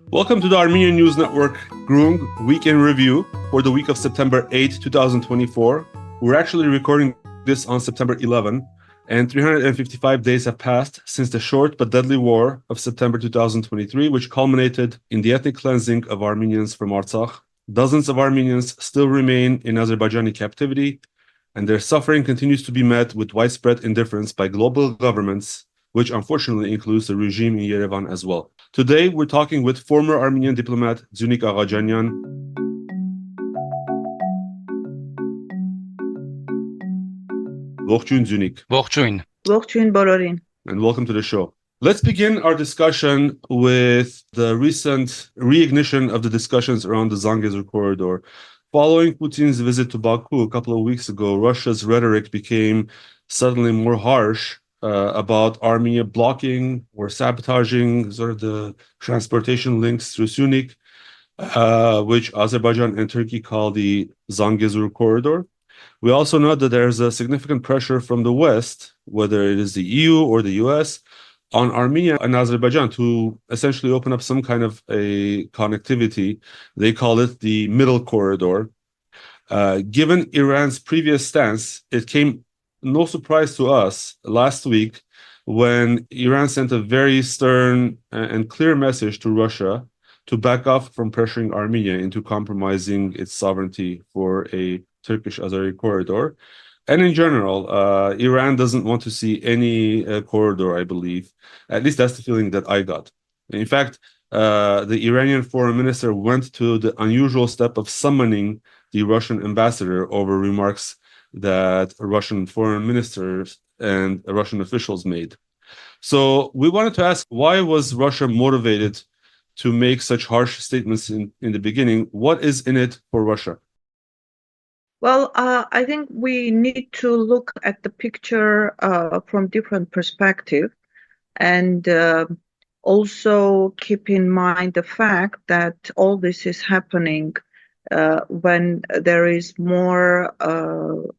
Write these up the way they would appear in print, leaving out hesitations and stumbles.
Welcome to the Armenian News Network Groong Week in Review for the week of September 8, 2024. We're actually recording this on September 11, and 355 days have passed since the short but deadly war of September 2023, which culminated in the ethnic cleansing of Armenians from Artsakh. Dozens of Armenians still remain in Azerbaijani captivity, and their suffering continues to be met with widespread indifference by global governments, which unfortunately includes the regime in Yerevan as well. Today, we're talking with former Armenian diplomat Dziunik Aghajanian. Ողջույն Dziunik. Ողջույն. Ողջույն բոլորին. And welcome to the show. Let's begin our discussion with the recent reignition of the discussions around the Zangezur corridor. Following Putin's visit to Baku a couple of weeks ago, Russia's rhetoric became suddenly more harsh about Armenia blocking or sabotaging sort of the transportation links through Dziunik, which Azerbaijan and Turkey call the Zangezur corridor. We also know that there's a significant pressure from the West, whether it is the EU or the US, on Armenia and Azerbaijan to essentially open up some kind of a connectivity. They call it the middle corridor. Given Iran's previous stance, it came no surprise to us last week when Iran sent a very stern and clear message to Russia to back off from pressuring Armenia into compromising its sovereignty for a Turkish-Azeri corridor. And in general, Iran doesn't want to see any corridor, I believe. At least that's the feeling that I got. In fact, the Iranian foreign minister went to the unusual step of summoning the Russian ambassador over remarks that Russian foreign ministers and Russian officials made. So we wanted to ask, why was Russia motivated to make such harsh statements in the beginning? What is in it for Russia? Well, I think we need to look at the picture from different perspectives, and also keep in mind the fact that all this is happening when there is more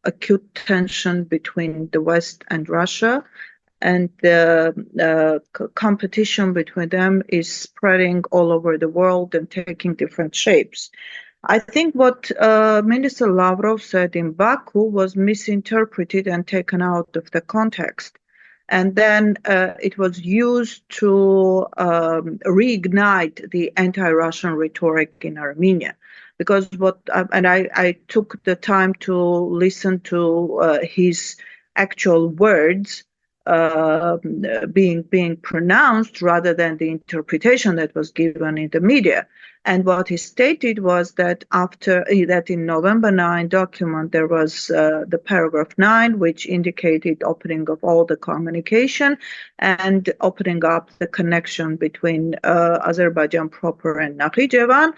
acute tension between the West and Russia, and the competition between them is spreading all over the world and taking different shapes. I think what Minister Lavrov said in Baku was misinterpreted and taken out of the context. And then it was used to reignite the anti-Russian rhetoric in Armenia. Because I took the time to listen to his actual words being pronounced rather than the interpretation that was given in the media. And what he stated was that in November 9 document, there was the paragraph 9, which indicated opening of all the communication and opening up the connection between Azerbaijan proper and Nakhichevan.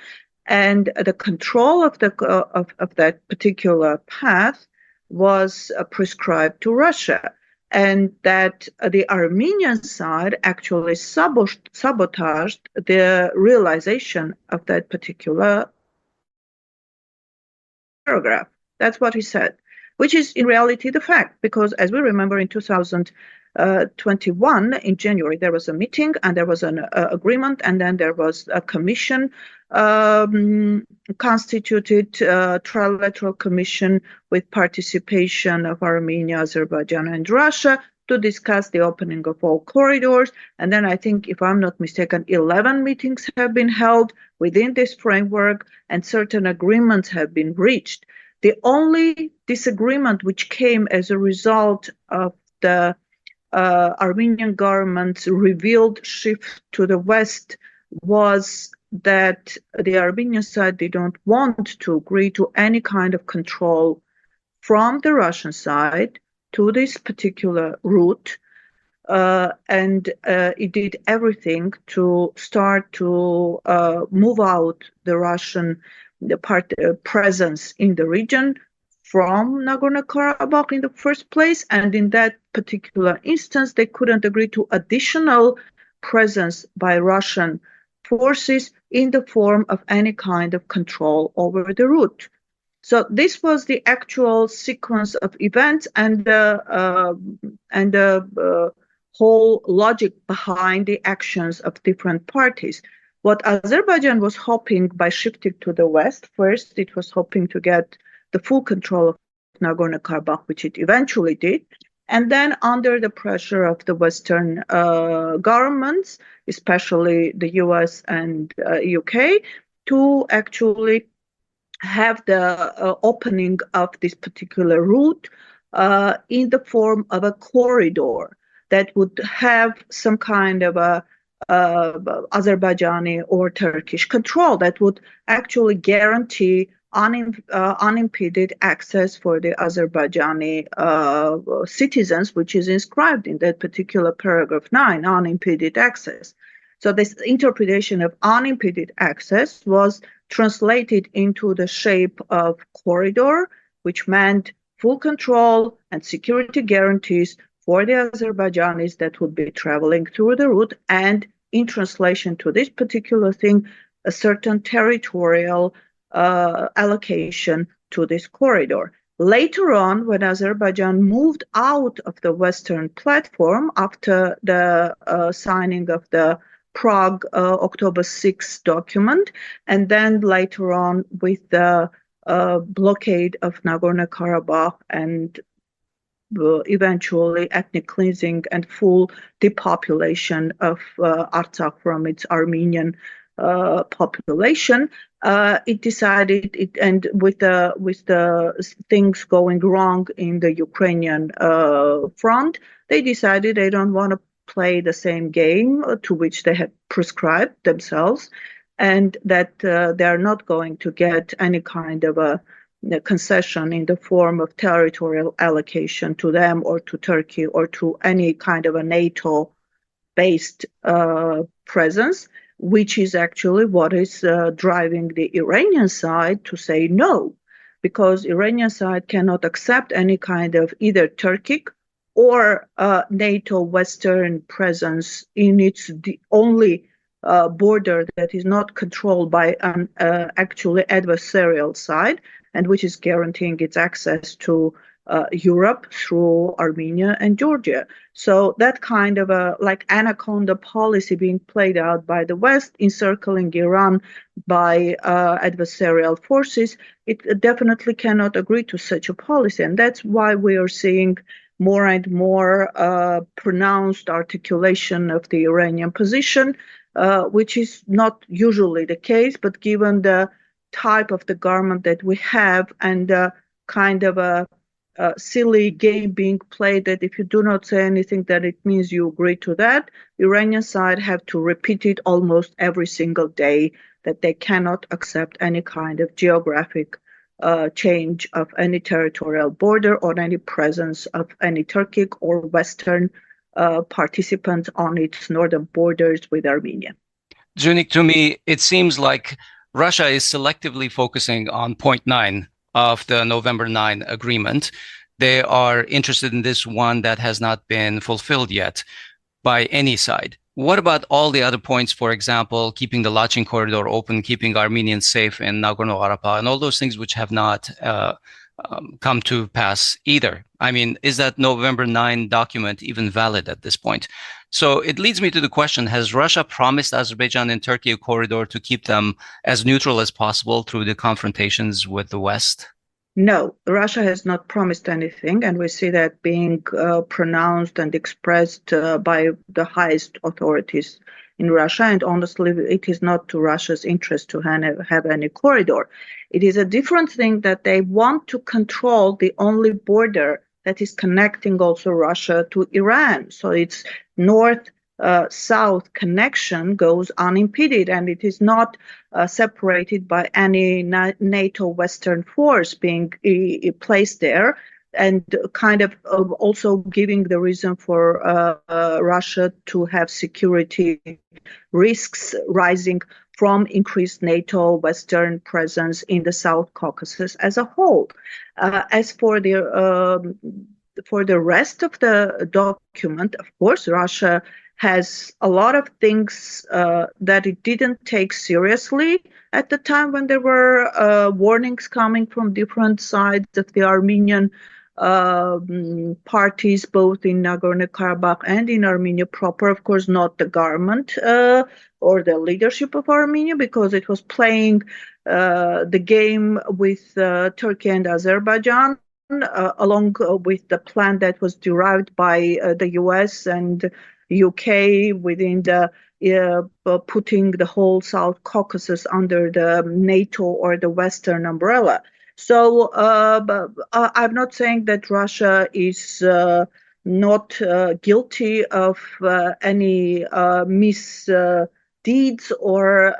And the control of that particular path was prescribed to Russia, and that the Armenian side actually sabotaged the realization of that particular paragraph. That's what he said, which is in reality the fact, because as we remember in 2021 in January, there was a meeting and there was an agreement, and then there was a commission constituted, trilateral commission with participation of Armenia, Azerbaijan, and Russia to discuss the opening of all corridors. And then I think, if I'm not mistaken, 11 meetings have been held within this framework and certain agreements have been reached. The only disagreement which came as a result of the Armenian government's revealed shift to the West was that the Armenian side didn't want to agree to any kind of control from the Russian side to this particular route, and it did everything to start to move out the Russian presence in the region from Nagorno-Karabakh in the first place, and in that particular instance, they couldn't agree to additional presence by Russian forces in the form of any kind of control over the route. So this was the actual sequence of events and the whole logic behind the actions of different parties. What Azerbaijan was hoping by shifting to the west, first it was hoping to get the full control of Nagorno-Karabakh, which it eventually did. And then under the pressure of the Western governments, especially the US and UK, to actually have the opening of this particular route in the form of a corridor that would have some kind of a Azerbaijani or Turkish control that would actually guarantee unimpeded access for the Azerbaijani citizens, which is inscribed in that particular paragraph 9, unimpeded access. So this interpretation of unimpeded access was translated into the shape of corridor, which meant full control and security guarantees for the Azerbaijanis that would be traveling through the route, and in translation to this particular thing, a certain territorial allocation to this corridor. Later on, when Azerbaijan moved out of the Western platform after the signing of the Prague October 6 document, and then later on with the blockade of Nagorno-Karabakh and eventually ethnic cleansing and full depopulation of Artsakh from its Armenian population, it decided and with the things going wrong in the Ukrainian front, they decided they don't want to play the same game to which they had prescribed themselves, and that they are not going to get any kind of a concession in the form of territorial allocation to them or to Turkey or to any kind of a NATO-based presence, which is actually what is driving the Iranian side to say no, because Iranian side cannot accept any kind of either Turkic or NATO Western presence in its only border that is not controlled by an actually adversarial side, and which is guaranteeing its access to Europe through Armenia and Georgia. So that kind of a like anaconda policy being played out by the West, encircling Iran by adversarial forces, it definitely cannot agree to such a policy. And that's why we are seeing more and more pronounced articulation of the Iranian position, which is not usually the case, but given the type of the government that we have and kind of a silly game being played that if you do not say anything, that it means you agree to that, Iranian side have to repeat it almost every single day that they cannot accept any kind of geographic change of any territorial border or any presence of any Turkic or Western participants on its northern borders with Armenia. Dziunik, to me, it seems like Russia is selectively focusing on point 9 of the November 9 agreement. They are interested in this one that has not been fulfilled yet by any side. What about all the other points, for example, keeping the Lachin corridor open, keeping Armenians safe in Nagorno-Karabakh, and all those things which have not come to pass either? I mean, is that November 9 document even valid at this point? So it leads me to the question, has Russia promised Azerbaijan and Turkey a corridor to keep them as neutral as possible through the confrontations with the West? No, Russia has not promised anything, and we see that being pronounced and expressed by the highest authorities in Russia. And honestly, it is not to Russia's interest to have any corridor. It is a different thing that they want to control the only border that is connecting also Russia to Iran. So it's north-south connection goes unimpeded, and it is not separated by any NATO Western force being placed there, and kind of also giving the reason for Russia to have security risks rising from increased NATO Western presence in the South Caucasus as a whole. As for the rest of the document, of course, Russia has a lot of things that it didn't take seriously at the time when there were warnings coming from different sides of the Armenian parties, both in Nagorno-Karabakh and in Armenia proper. Of course, not the government or the leadership of Armenia, because it was playing the game with Turkey and Azerbaijan, along with the plan that was derived by the US and UK within the putting the whole South Caucasus under the NATO or the Western umbrella. So I'm not saying that Russia is not guilty of any misdeeds or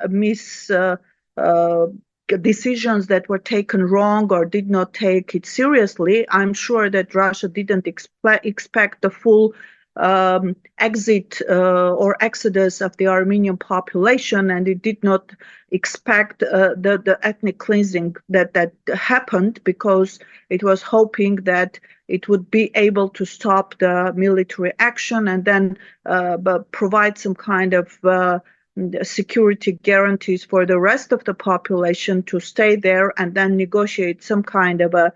decisions that were taken wrong or did not take it seriously. I'm sure that Russia didn't expect the full exit or exodus of the Armenian population, and it did not expect the ethnic cleansing that happened, because it was hoping that it would be able to stop the military action and then provide some kind of security guarantees for the rest of the population to stay there, and then negotiate some kind of a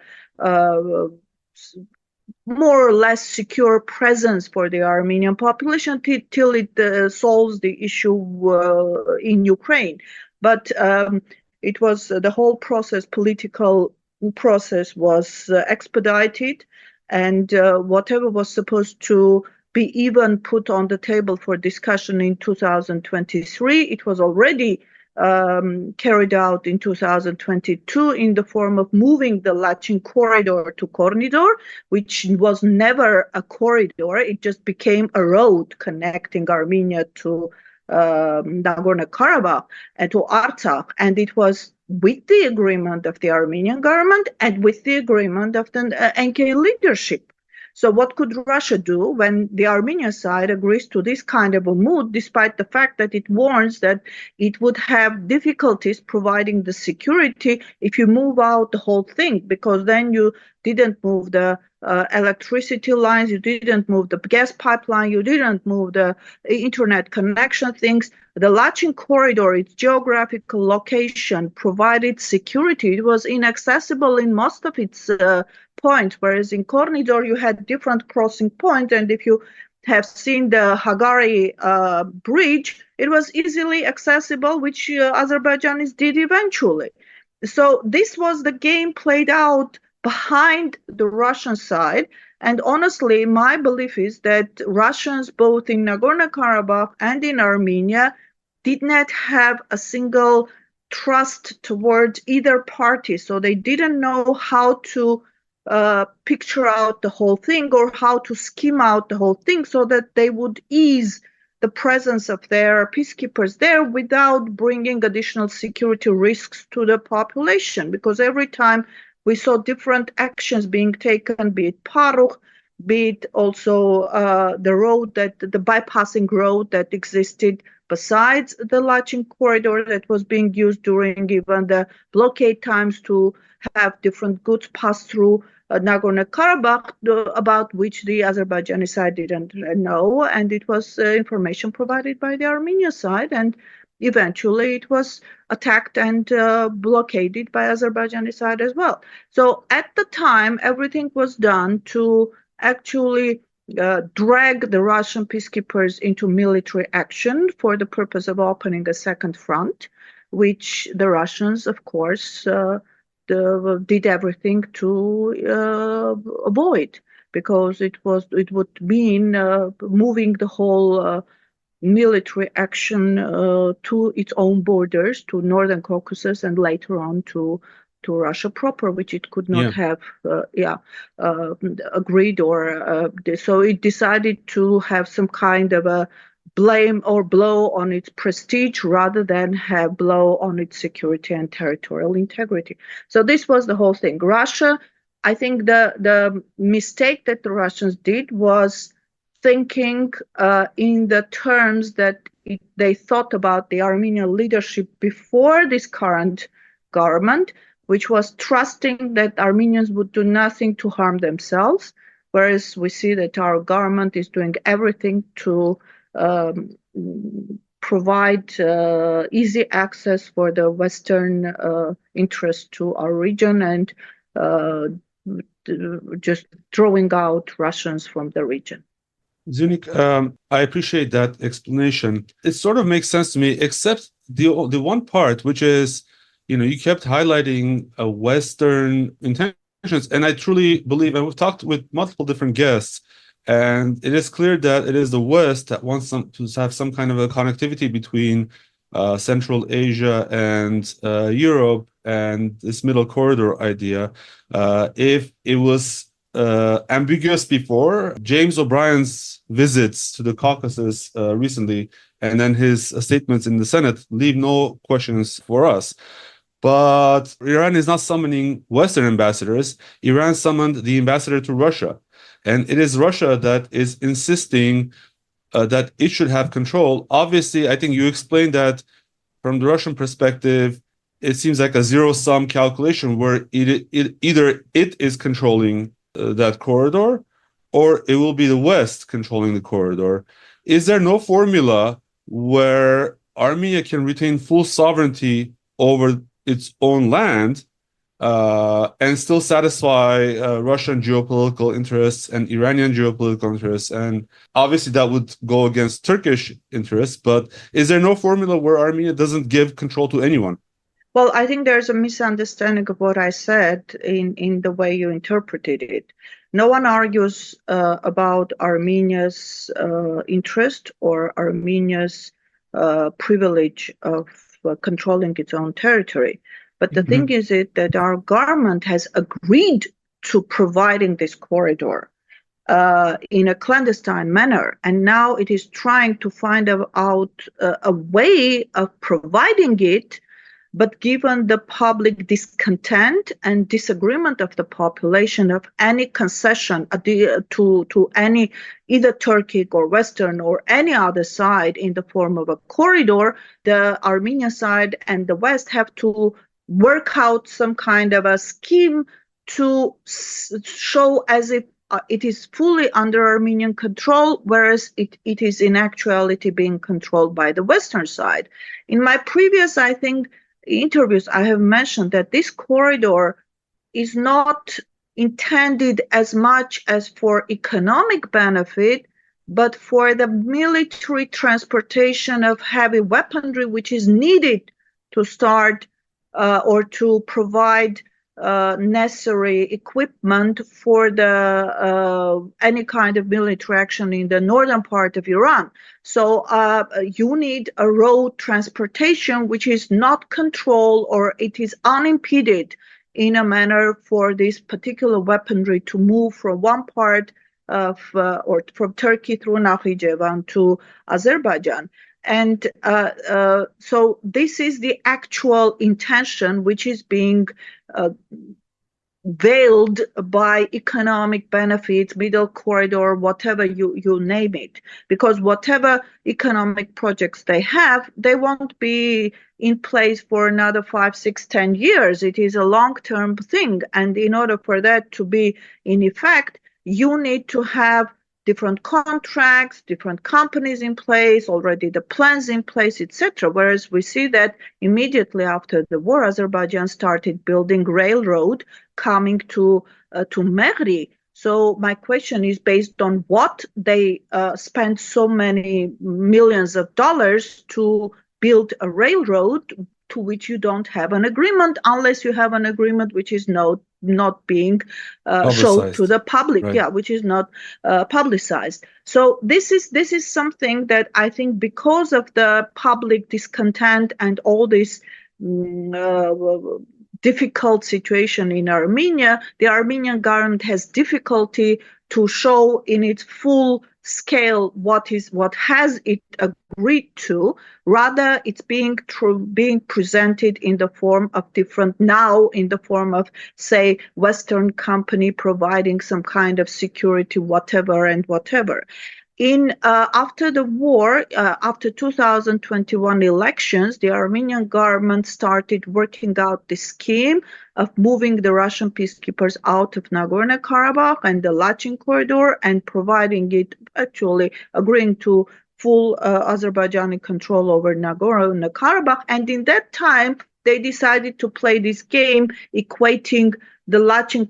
more or less secure presence for the Armenian population till it solves the issue in Ukraine. But it was the whole process, political process, was expedited, and whatever was supposed to be even put on the table for discussion in 2023, it was already carried out in 2022 in the form of moving the Lachin corridor to Kornidor, which was never a corridor. It just became a road connecting Armenia to Nagorno-Karabakh and to Artsakh. And it was with the agreement of the Armenian government and with the agreement of the NK leadership. So what could Russia do when the Armenian side agrees to this kind of a move, despite the fact that it warns that it would have difficulties providing the security if you move out the whole thing, because then you didn't move the electricity lines, you didn't move the gas pipeline, you didn't move the internet connection things. The Lachin corridor, its geographical location, provided security. It was inaccessible in most of its points, whereas in Kornidor you had different crossing points, and if you have seen the Hagari bridge, it was easily accessible, which Azerbaijanis did eventually. So this was the game played out behind the Russian side. And honestly, my belief is that Russians, both in Nagorno-Karabakh and in Armenia, did not have a single trust towards either party. So they didn't know how to picture out the whole thing or how to scheme out the whole thing so that they would ease the presence of their peacekeepers there without bringing additional security risks to the population. Because every time we saw different actions being taken, be it Parukh, be it also the road the bypassing road that existed besides the Lachin corridor that was being used during even the blockade times to have different goods pass through Nagorno-Karabakh, about which the Azerbaijani side didn't know, and it was information provided by the Armenian side, and eventually it was attacked and blockaded by Azerbaijani side as well. So at the time, everything was done to actually drag the Russian peacekeepers into military action for the purpose of opening a second front, which the Russians, of course, did everything to avoid, because it would mean moving the whole military action to its own borders, to Northern Caucasus, and later on to Russia proper, which it could not have agreed or so it decided to have some kind of a blame or blow on its prestige rather than have blow on its security and territorial integrity. So this was the whole thing. Russia, I think the mistake that the Russians did was thinking in the terms that they thought about the Armenian leadership before this current government, which was trusting that Armenians would do nothing to harm themselves, whereas we see that our government is doing everything to provide easy access for the Western interest to our region, and just throwing out Russians from the region. Dziunik, I appreciate that explanation. It sort of makes sense to me, except the one part, which is, you kept highlighting Western intentions, and I truly believe, and we've talked with multiple different guests, and it is clear that it is the West that wants to have some kind of a connectivity between Central Asia and Europe and this middle corridor idea. If it was ambiguous before, James O'Brien's visits to the Caucasus recently, and then his statements in the Senate leave no questions for us. But Iran is not summoning Western ambassadors. Iran summoned the ambassador to Russia. And it is Russia that is insisting that it should have control. Obviously, I think you explained that from the Russian perspective, it seems like a zero-sum calculation where either it is controlling that corridor, or it will be the West controlling the corridor. Is there no formula where Armenia can retain full sovereignty over its own land and still satisfy Russian geopolitical interests and Iranian geopolitical interests? And obviously that would go against Turkish interests, but is there no formula where Armenia doesn't give control to anyone? Well, I think there's a misunderstanding of what I said in the way you interpreted it. No one argues about Armenia's interest or Armenia's privilege of controlling its own territory. But the thing is that our government has agreed to providing this corridor in a clandestine manner, and now it is trying to find out a way of providing it. But given the public discontent and disagreement of the population of any concession to any either Turkic or Western or any other side in the form of a corridor, the Armenian side and the West have to work out some kind of a scheme to show as if it is fully under Armenian control, whereas it is in actuality being controlled by the Western side. In my previous, I think, interviews, I have mentioned that this corridor is not intended as much as for economic benefit, but for the military transportation of heavy weaponry, which is needed to start or to provide necessary equipment for the any kind of military action in the northern part of Iran. So you need a road transportation which is not controlled, or it is unimpeded in a manner for this particular weaponry to move from one part of or from Turkey through Nakhichevan to Azerbaijan. And so this is the actual intention, which is being veiled by economic benefits, middle corridor, whatever you name it. Because whatever economic projects they have, they won't be in place for another 5, 6, 10 years. It is a long-term thing. And in order for that to be in effect, you need to have different contracts, different companies in place, already the plans in place, etc. Whereas we see that immediately after the war, Azerbaijan started building railroad coming to Mehri. So my question is, based on what they spent so many millions of dollars to build a railroad to which you don't have an agreement, unless you have an agreement which is not being shown to the public, right. Which is not publicized. So this is something that I think, because of the public discontent and all this difficult situation in Armenia, the Armenian government has difficulty to show in its full scale what has it agreed to. Rather, it's being presented in the form of say, Western company providing some kind of security, whatever. After the war, after 2021 elections, the Armenian government started working out the scheme of moving the Russian peacekeepers out of Nagorno-Karabakh and the Lachin corridor and providing it, actually agreeing to full Azerbaijani control over Nagorno-Karabakh. And in that time, they decided to play this game, equating the Lachin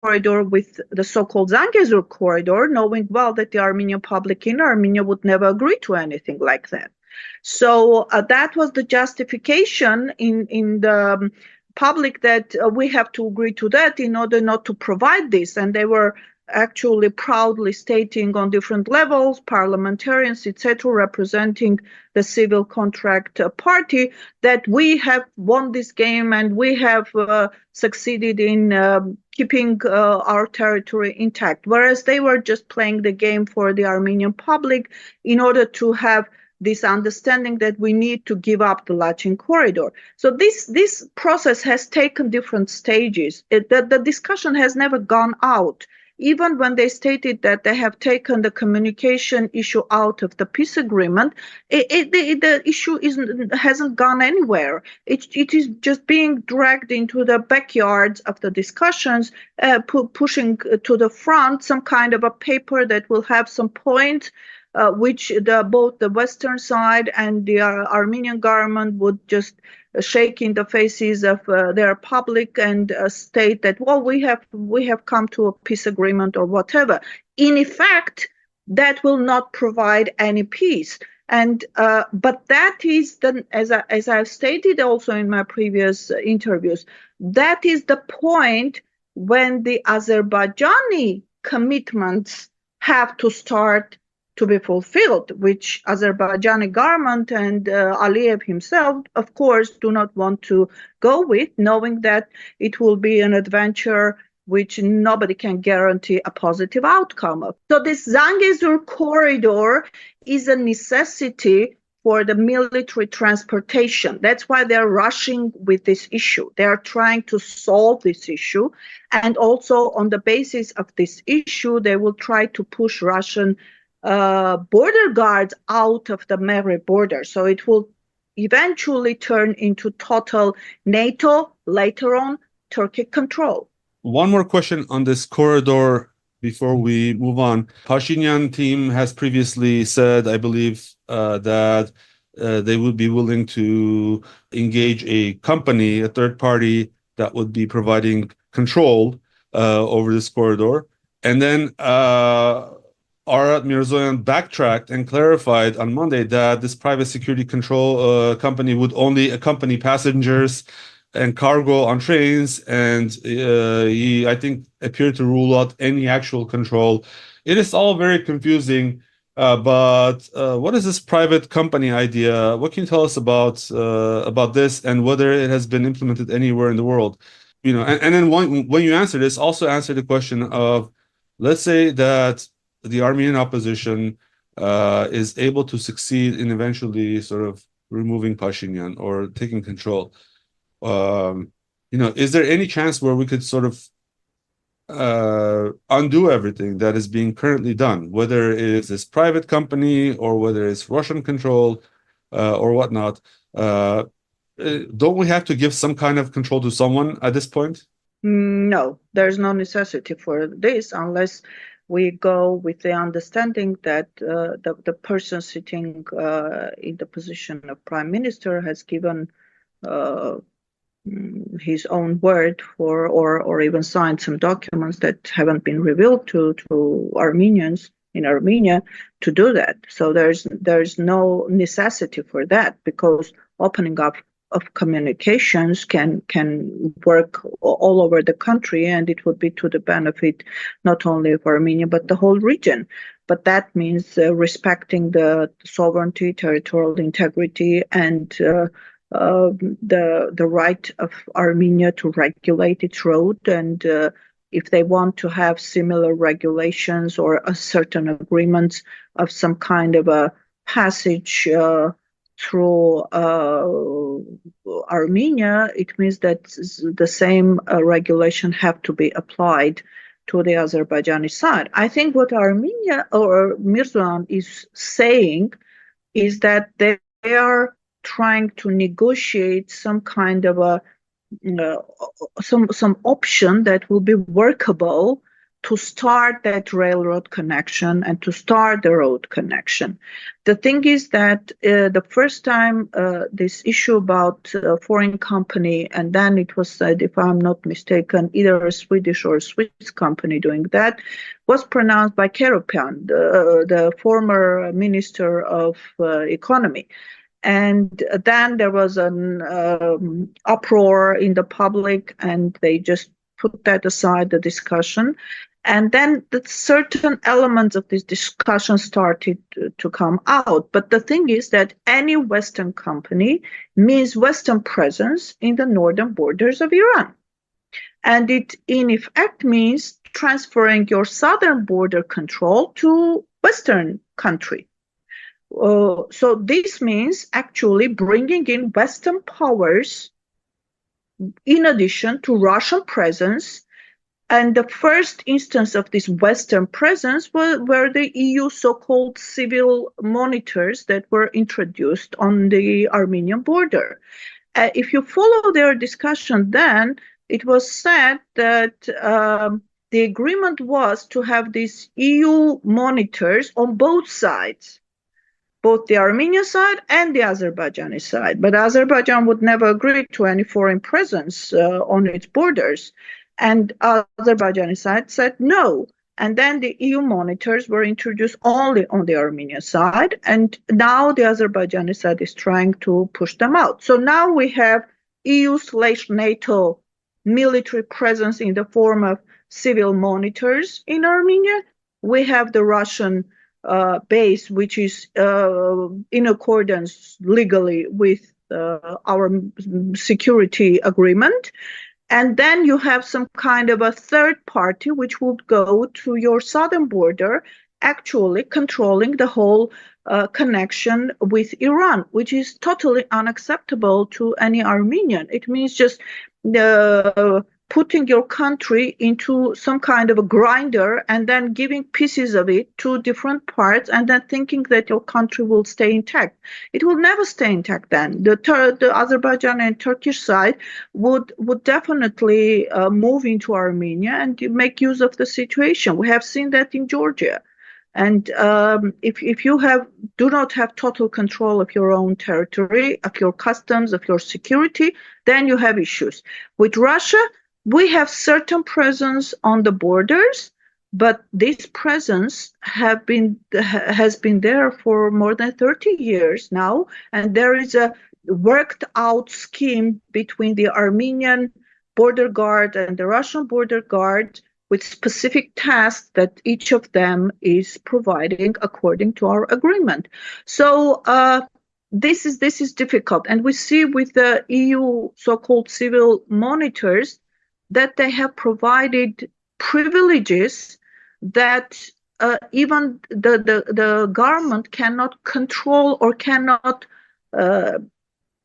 corridor with the so-called Zangezur corridor, knowing well that the Armenian public in Armenia would never agree to anything like that. So that was the justification in the public that we have to agree to that in order not to provide this. And they were actually proudly stating on different levels, parliamentarians, etc., representing the civil contract party, that we have won this game and we have succeeded in keeping our territory intact. Whereas they were just playing the game for the Armenian public in order to have this understanding that we need to give up the Lachin corridor. So this process has taken different stages. The discussion has never gone out. Even when they stated that they have taken the communication issue out of the peace agreement, the issue hasn't gone anywhere. It is just being dragged into the backyards of the discussions, pushing to the front some kind of a paper that will have some points, which both the Western side and the Armenian government would just shake in the faces of their public and state that, well, we have come to a peace agreement or whatever. In effect, that will not provide any peace. And but that is as I've stated also in my previous interviews, that is the point when the Azerbaijani commitments have to start to be fulfilled, which Azerbaijani government and Aliyev himself, of course, do not want to go with, knowing that it will be an adventure which nobody can guarantee a positive outcome of. So this Zangezur corridor is a necessity for the military transportation. That's why they're rushing with this issue. They are trying to solve this issue. And also on the basis of this issue, they will try to push Russian border guards out of the Mehri border. So it will eventually turn into total NATO, later on, Turkic control. One more question on this corridor before we move on. Pashinyan team has previously said, I believe, that they would be willing to engage a company, a third party, that would be providing control over this corridor. And then Arat Mirzoyan backtracked and clarified on Monday that this private security control company would only accompany passengers and cargo on trains, and he, I think, appeared to rule out any actual control. It is all very confusing, but what is this private company idea? What can you tell us about this and whether it has been implemented anywhere in the world? You know, and then when you answer this, also answer the question of, let's say that the Armenian opposition is able to succeed in eventually sort of removing Pashinyan or taking control. You know, is there any chance where we could sort of undo everything that is being currently done, whether it is this private company or whether it's Russian control or whatnot? Don't we have to give some kind of control to someone at this point? No, there's no necessity for this unless we go with the understanding that the person sitting in the position of prime minister has given his own word for, or even signed some documents that haven't been revealed to Armenians in Armenia to do that. So there's no necessity for that, because opening up of communications can work all over the country, and it would be to the benefit not only of Armenia but the whole region. But that means respecting the sovereignty, territorial integrity, and the right of Armenia to regulate its road. And if they want to have similar regulations or a certain agreements of some kind of a passage through Armenia, it means that the same regulation have to be applied to the Azerbaijani side. I think what Armenia or Mirzoyan is saying is that they are trying to negotiate some kind of a some option that will be workable to start that railroad connection and to start the road connection. The thing is that the first time this issue about foreign company, and then it was said, if I'm not mistaken, either a Swedish or a Swiss company doing that, was pronounced by Keropian, the former Minister of Economy. And then there was an uproar in the public, and they just put that aside, the discussion. And then the certain elements of this discussion started to come out. But the thing is that any Western company means Western presence in the northern borders of Iran. And it, in effect, means transferring your southern border control to Western country. So this means actually bringing in Western powers in addition to Russian presence. And the first instance of this Western presence were the EU so-called civil monitors that were introduced on the Armenian border. If you follow their discussion, then it was said that the agreement was to have these EU monitors on both sides, both the Armenian side and the Azerbaijani side. But Azerbaijan would never agree to any foreign presence on its borders. And Azerbaijani side said no. And then the EU monitors were introduced only on the Armenian side. And now the Azerbaijani side is trying to push them out. So now we have EU/NATO military presence in the form of civil monitors in Armenia. We have the Russian base, which is in accordance legally with our security agreement. And then you have some kind of a third party which would go to your southern border, actually controlling the whole connection with Iran, which is totally unacceptable to any Armenian. It means just putting your country into some kind of a grinder and then giving pieces of it to different parts and then thinking that your country will stay intact. It will never stay intact then. The Azerbaijani and Turkish side would definitely move into Armenia and make use of the situation. We have seen that in Georgia. And if you do not have total control of your own territory, of your customs, of your security, then you have issues. With Russia, we have certain presence on the borders, but this presence has been there for more than 30 years now, and there is a worked out scheme between the Armenian border guard and the Russian border guard with specific tasks that each of them is providing according to our agreement. So this is difficult, and we see with the EU so-called civil monitors that they have provided privileges that even the government cannot control or cannot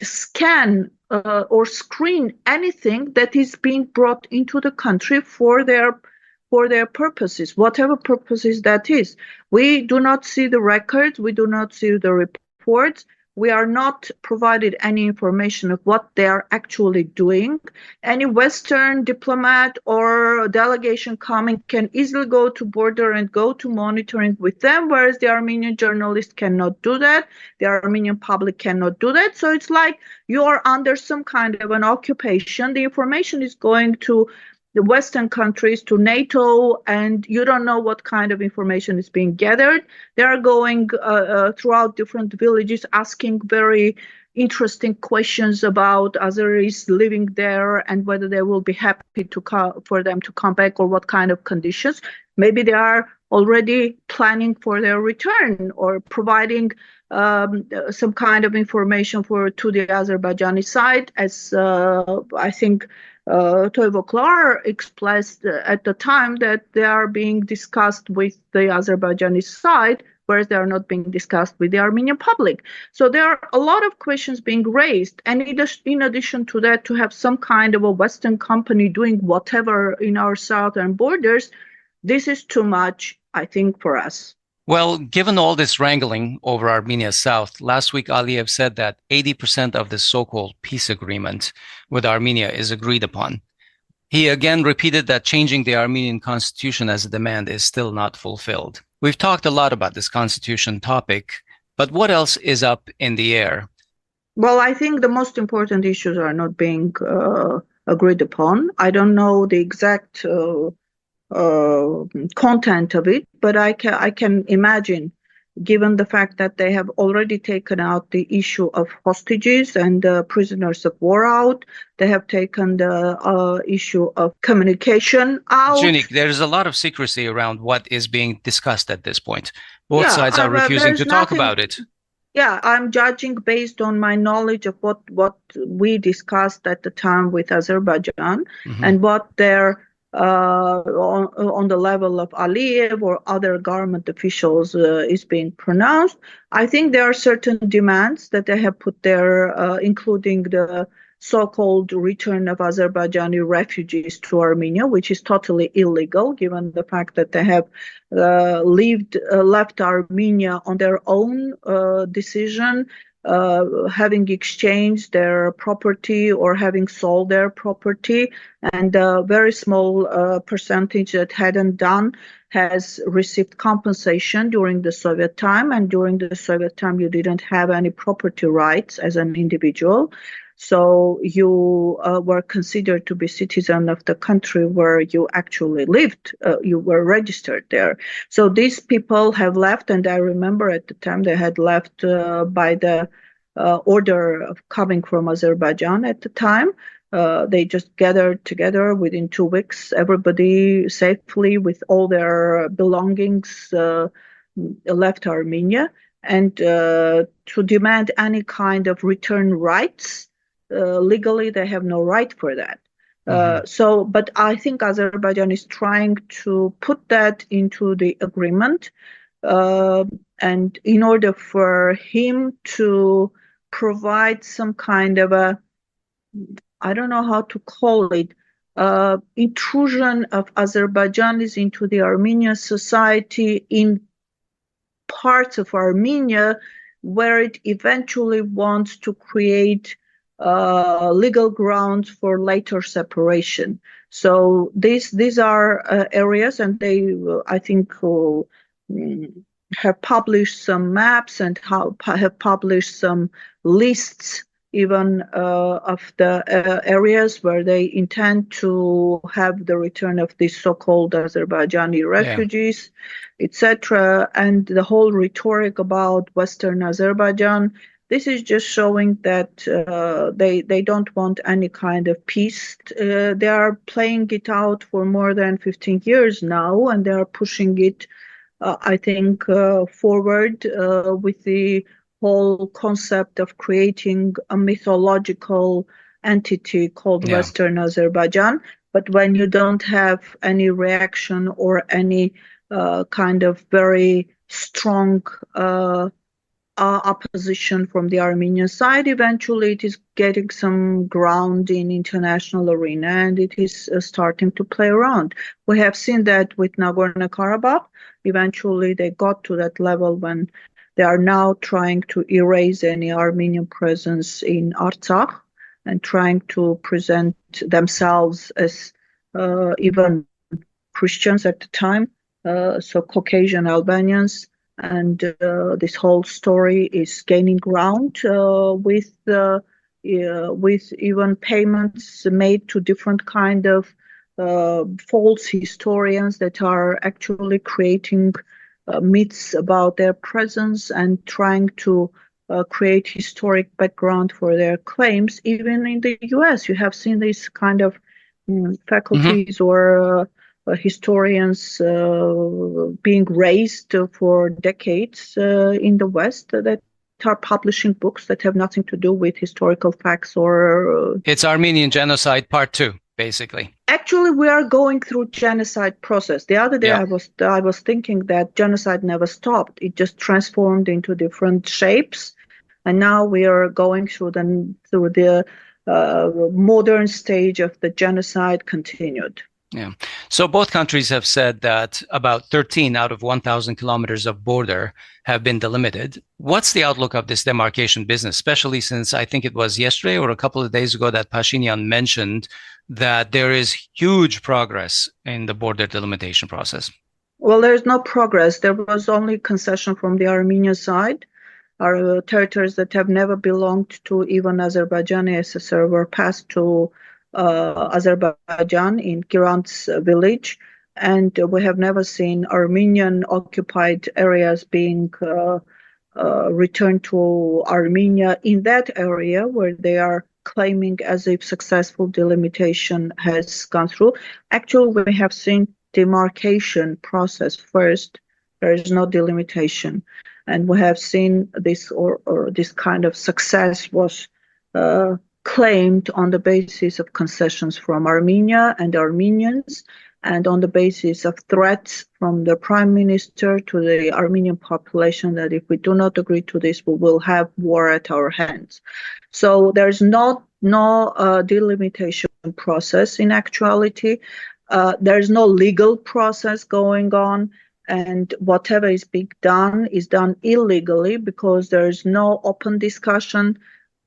scan or screen anything that is being brought into the country for their purposes, whatever purposes that is. We do not see the records, we do not see the reports. We are not provided any information of what they are actually doing. Any Western diplomat or delegation coming can easily go to border and go to monitoring with them, whereas the Armenian journalists cannot do that. The Armenian public cannot do that. So it's like you are under some kind of an occupation. The information is going to the Western countries, to NATO, and you don't know what kind of information is being gathered. They are going throughout different villages asking very interesting questions about Azeris living there and whether they will be happy for them to come back or what kind of conditions. Maybe they are already planning for their return or providing some kind of information to the Azerbaijani side, as I think Hovik expressed at the time that they are being discussed with the Azerbaijani side, whereas they are not being discussed with the Armenian public. So there are a lot of questions being raised. And in addition to that, to have some kind of a Western company doing whatever in our southern borders, this is too much, I think, for us. Well, given all this wrangling over Armenia's south, last week Aliyev said that 80% of the so-called peace agreement with Armenia is agreed upon. He again repeated that changing the Armenian constitution as a demand is still not fulfilled. We've talked a lot about this constitution topic, but what else is up in the air? Well, I think the most important issues are not being agreed upon. I don't know the exact content of it, but I can imagine, given the fact that they have already taken out the issue of hostages and prisoners of war out, they have taken the issue of communication out. Dziunik, there's a lot of secrecy around what is being discussed at this point. Both sides are refusing to talk about it. Yeah, I'm judging based on my knowledge of what we discussed at the time with Azerbaijan and what their on the level of Aliyev or other government officials is being pronounced. I think there are certain demands that they have put there, including the so-called return of Azerbaijani refugees to Armenia, which is totally illegal given the fact that they have left Armenia on their own decision, having exchanged their property or having sold their property, and a very small percentage that hadn't done has received compensation during the Soviet time, and during the Soviet time you didn't have any property rights as an individual. So you were considered to be citizen of the country where you actually lived. You were registered there. So these people have left, and I remember at the time they had left by the order of coming from Azerbaijan at the time. They just gathered together within 2 weeks, everybody safely with all their belongings left Armenia. And to demand any kind of return rights, legally they have no right for that. But I think Azerbaijan is trying to put that into the agreement, and in order for him to provide some kind of a, I don't know how to call it, intrusion of Azerbaijanis into the Armenian society in parts of Armenia where it eventually wants to create legal grounds for later separation. So these are areas, and they, I think, have published some maps and have published some lists even of the areas where they intend to have the return of these so-called Azerbaijani refugees, etc. And the whole rhetoric about Western Azerbaijan, this is just showing that they don't want any kind of peace. They are playing it out for more than 15 years now, and they are pushing it, I think, forward with the whole concept of creating a mythological entity called Western Azerbaijan. But when you don't have any reaction or any kind of very strong opposition from the Armenian side, eventually it is getting some ground in international arena, and it is starting to play around. We have seen that with Nagorno-Karabakh. Eventually they got to that level when they are now trying to erase any Armenian presence in Artsakh and trying to present themselves as even Christians at the time, so Caucasian Albanians. And this whole story is gaining ground with even payments made to different kind of false historians that are actually creating myths about their presence and trying to create historic background for their claims. Even in the US, you have seen this kind of faculties or historians being raised for decades in the West that are publishing books that have nothing to do with historical facts or... It's Armenian genocide part 2, basically. Actually, we are going through genocide process. The other day I was thinking that genocide never stopped. It just transformed into different shapes. And now we are going through the modern stage of the genocide continued. Yeah. So both countries have said that about 13 out of 1,000 kilometers of border have been delimited. What's the outlook of this demarcation business, especially since I think it was yesterday or a couple of days ago that Pashinyan mentioned that there is huge progress in the border delimitation process? Well, there's no progress. There was only concession from the Armenian side. Our territories that have never belonged to even Azerbaijani SSR were passed to Azerbaijan in Kiran's village, and we have never seen Armenian occupied areas being returned to Armenia in that area where they are claiming as if successful delimitation has gone through. Actually, we have seen demarcation process first. There is no delimitation. And we have seen this or this kind of success was claimed on the basis of concessions from Armenia and Armenians, and on the basis of threats from the prime minister to the Armenian population that if we do not agree to this, we will have war at our hands. So there's no delimitation process in actuality. There's no legal process going on. And whatever is being done is done illegally because there is no open discussion.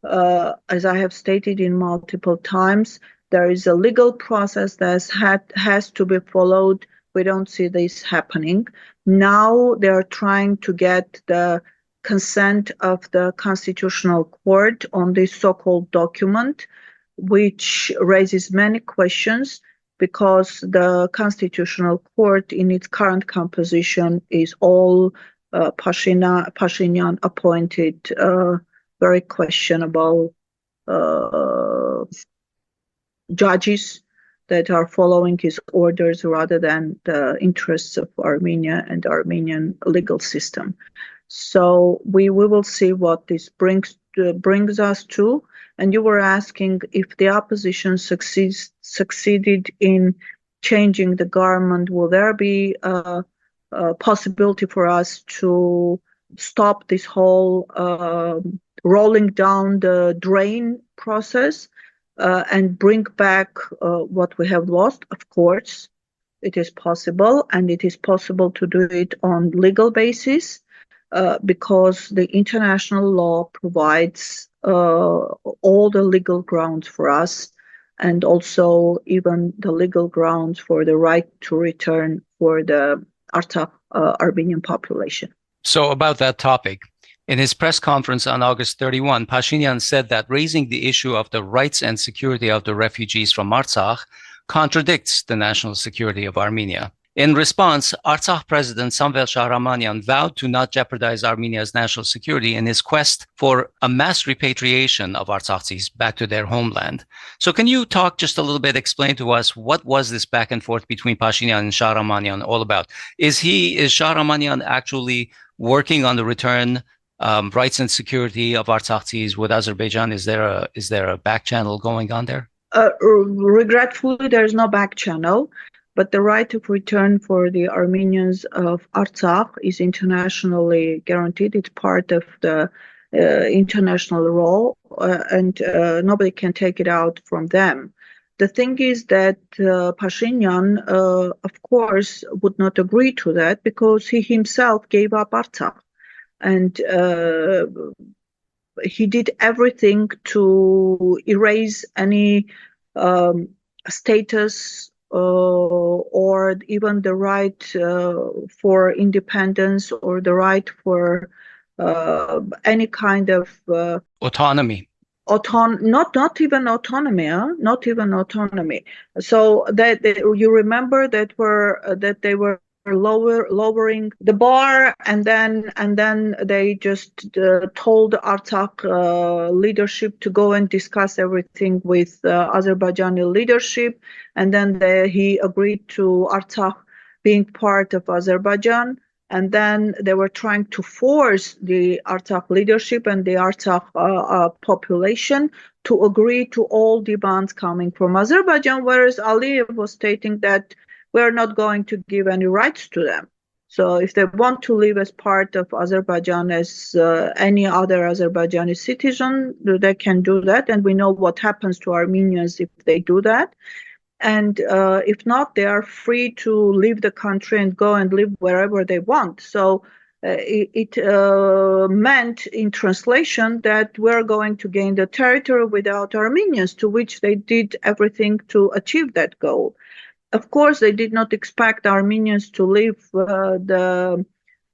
As I have stated in multiple times, there is a legal process that has to be followed. We don't see this happening. Now they are trying to get the consent of the Constitutional Court on this so-called document, which raises many questions, because the Constitutional Court in its current composition is all Pashinyan appointed, very questionable judges that are following his orders rather than the interests of Armenia and Armenian legal system. So we will see what this brings us to. And you were asking if the opposition succeeded in changing the government, will there be a possibility for us to stop this whole rolling down the drain process and bring back what we have lost? Of course, it is possible, and it is possible to do it on legal basis because the international law provides all the legal grounds for us, and also even the legal grounds for the right to return for the Artsakh Armenian population. So about that topic, in his press conference on August 31, Pashinyan said that raising the issue of the rights and security of the refugees from Artsakh contradicts the national security of Armenia. In response, Artsakh President Samvel Shahramanian vowed to not jeopardize Armenia's national security in his quest for a mass repatriation of Artsakhis back to their homeland. So can you talk just a little bit, explain to us what was this back and forth between Pashinyan and Shahramanian all about? Is Shahramanian actually working on the return rights and security of Artsakhis with Azerbaijan? Is there a back channel going on there? Regretfully, there's no back channel. But the right of return for the Armenians of Artsakh is internationally guaranteed. It's part of the international law, and nobody can take it out from them. The thing is that Pashinyan, of course, would not agree to that because he himself gave up Artsakh. And he did everything to erase any status or even the right for independence or the right for any kind of autonomy. Not even autonomy, not even autonomy. So that you remember that they were lowering the bar, and then they just told Artsakh leadership to go and discuss everything with Azerbaijani leadership, and then he agreed to Artsakh being part of Azerbaijan, and then they were trying to force the Artsakh leadership and the Artsakh population to agree to all demands coming from Azerbaijan, whereas Aliyev was stating that we're not going to give any rights to them. So if they want to live as part of Azerbaijan as any other Azerbaijani citizen, they can do that. And we know what happens to Armenians if they do that. And if not, they are free to leave the country and go and live wherever they want. So it meant in translation that we're going to gain the territory without Armenians, to which they did everything to achieve that goal. Of course, they did not expect Armenians to leave the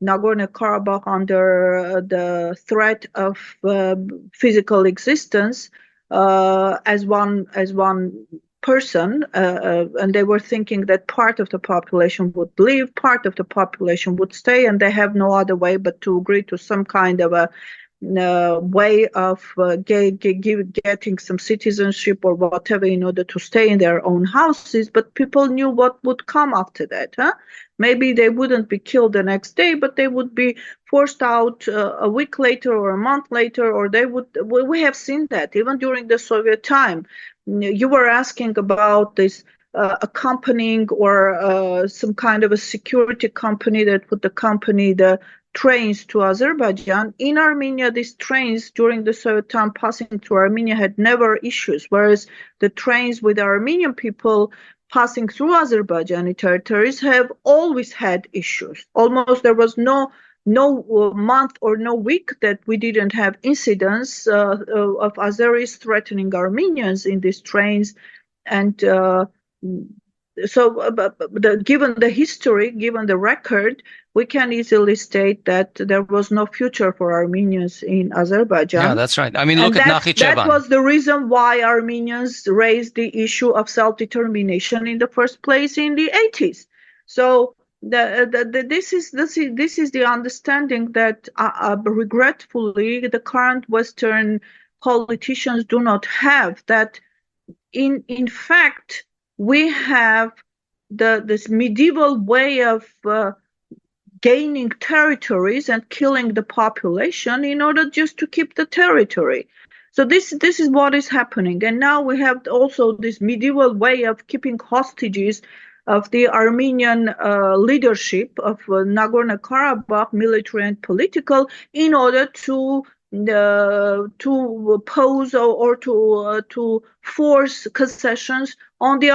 Nagorno-Karabakh under the threat of physical existence as one person, and they were thinking that part of the population would leave, part of the population would stay, and they have no other way but to agree to some kind of a way of getting some citizenship or whatever in order to stay in their own houses. But people knew what would come after that. Maybe they wouldn't be killed the next day, but they would be forced out a week later or a month later, or they would. We have seen that even during the Soviet time. You were asking about this accompanying or some kind of a security company that would accompany the trains to Azerbaijan. In Armenia, these trains during the Soviet time passing through Armenia had never issues, whereas the trains with Armenian people passing through Azerbaijani territories have always had issues. Almost there was no month or no week that we didn't have incidents of Azeris threatening Armenians in these trains. And given the history, given the record, we can easily state that there was no future for Armenians in Azerbaijan. Yeah, that's right. I mean, look at Nakhichevan. That was the reason why Armenians raised the issue of self-determination in the first place in the 80s. So this is the understanding that regretfully the current Western politicians do not have, that in fact we have this medieval way of gaining territories and killing the population in order just to keep the territory. So this is what is happening. And now we have also this medieval way of keeping hostages of the Armenian leadership of Nagorno-Karabakh, military and political, in order to oppose or to force concessions on the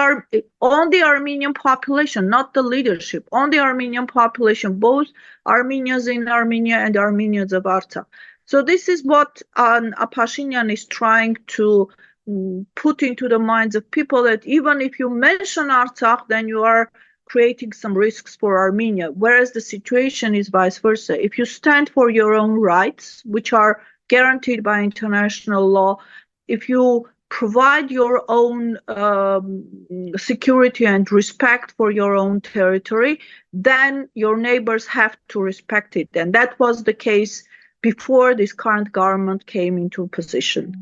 Armenian population, not the leadership, on the Armenian population, both Armenians in Armenia and Armenians of Artsakh. So this is what Pashinyan is trying to put into the minds of people, that even if you mention Artsakh, then you are creating some risks for Armenia, whereas the situation is vice versa. If you stand for your own rights, which are guaranteed by international law, if you provide your own security and respect for your own territory, then your neighbors have to respect it. And that was the case before this current government came into position.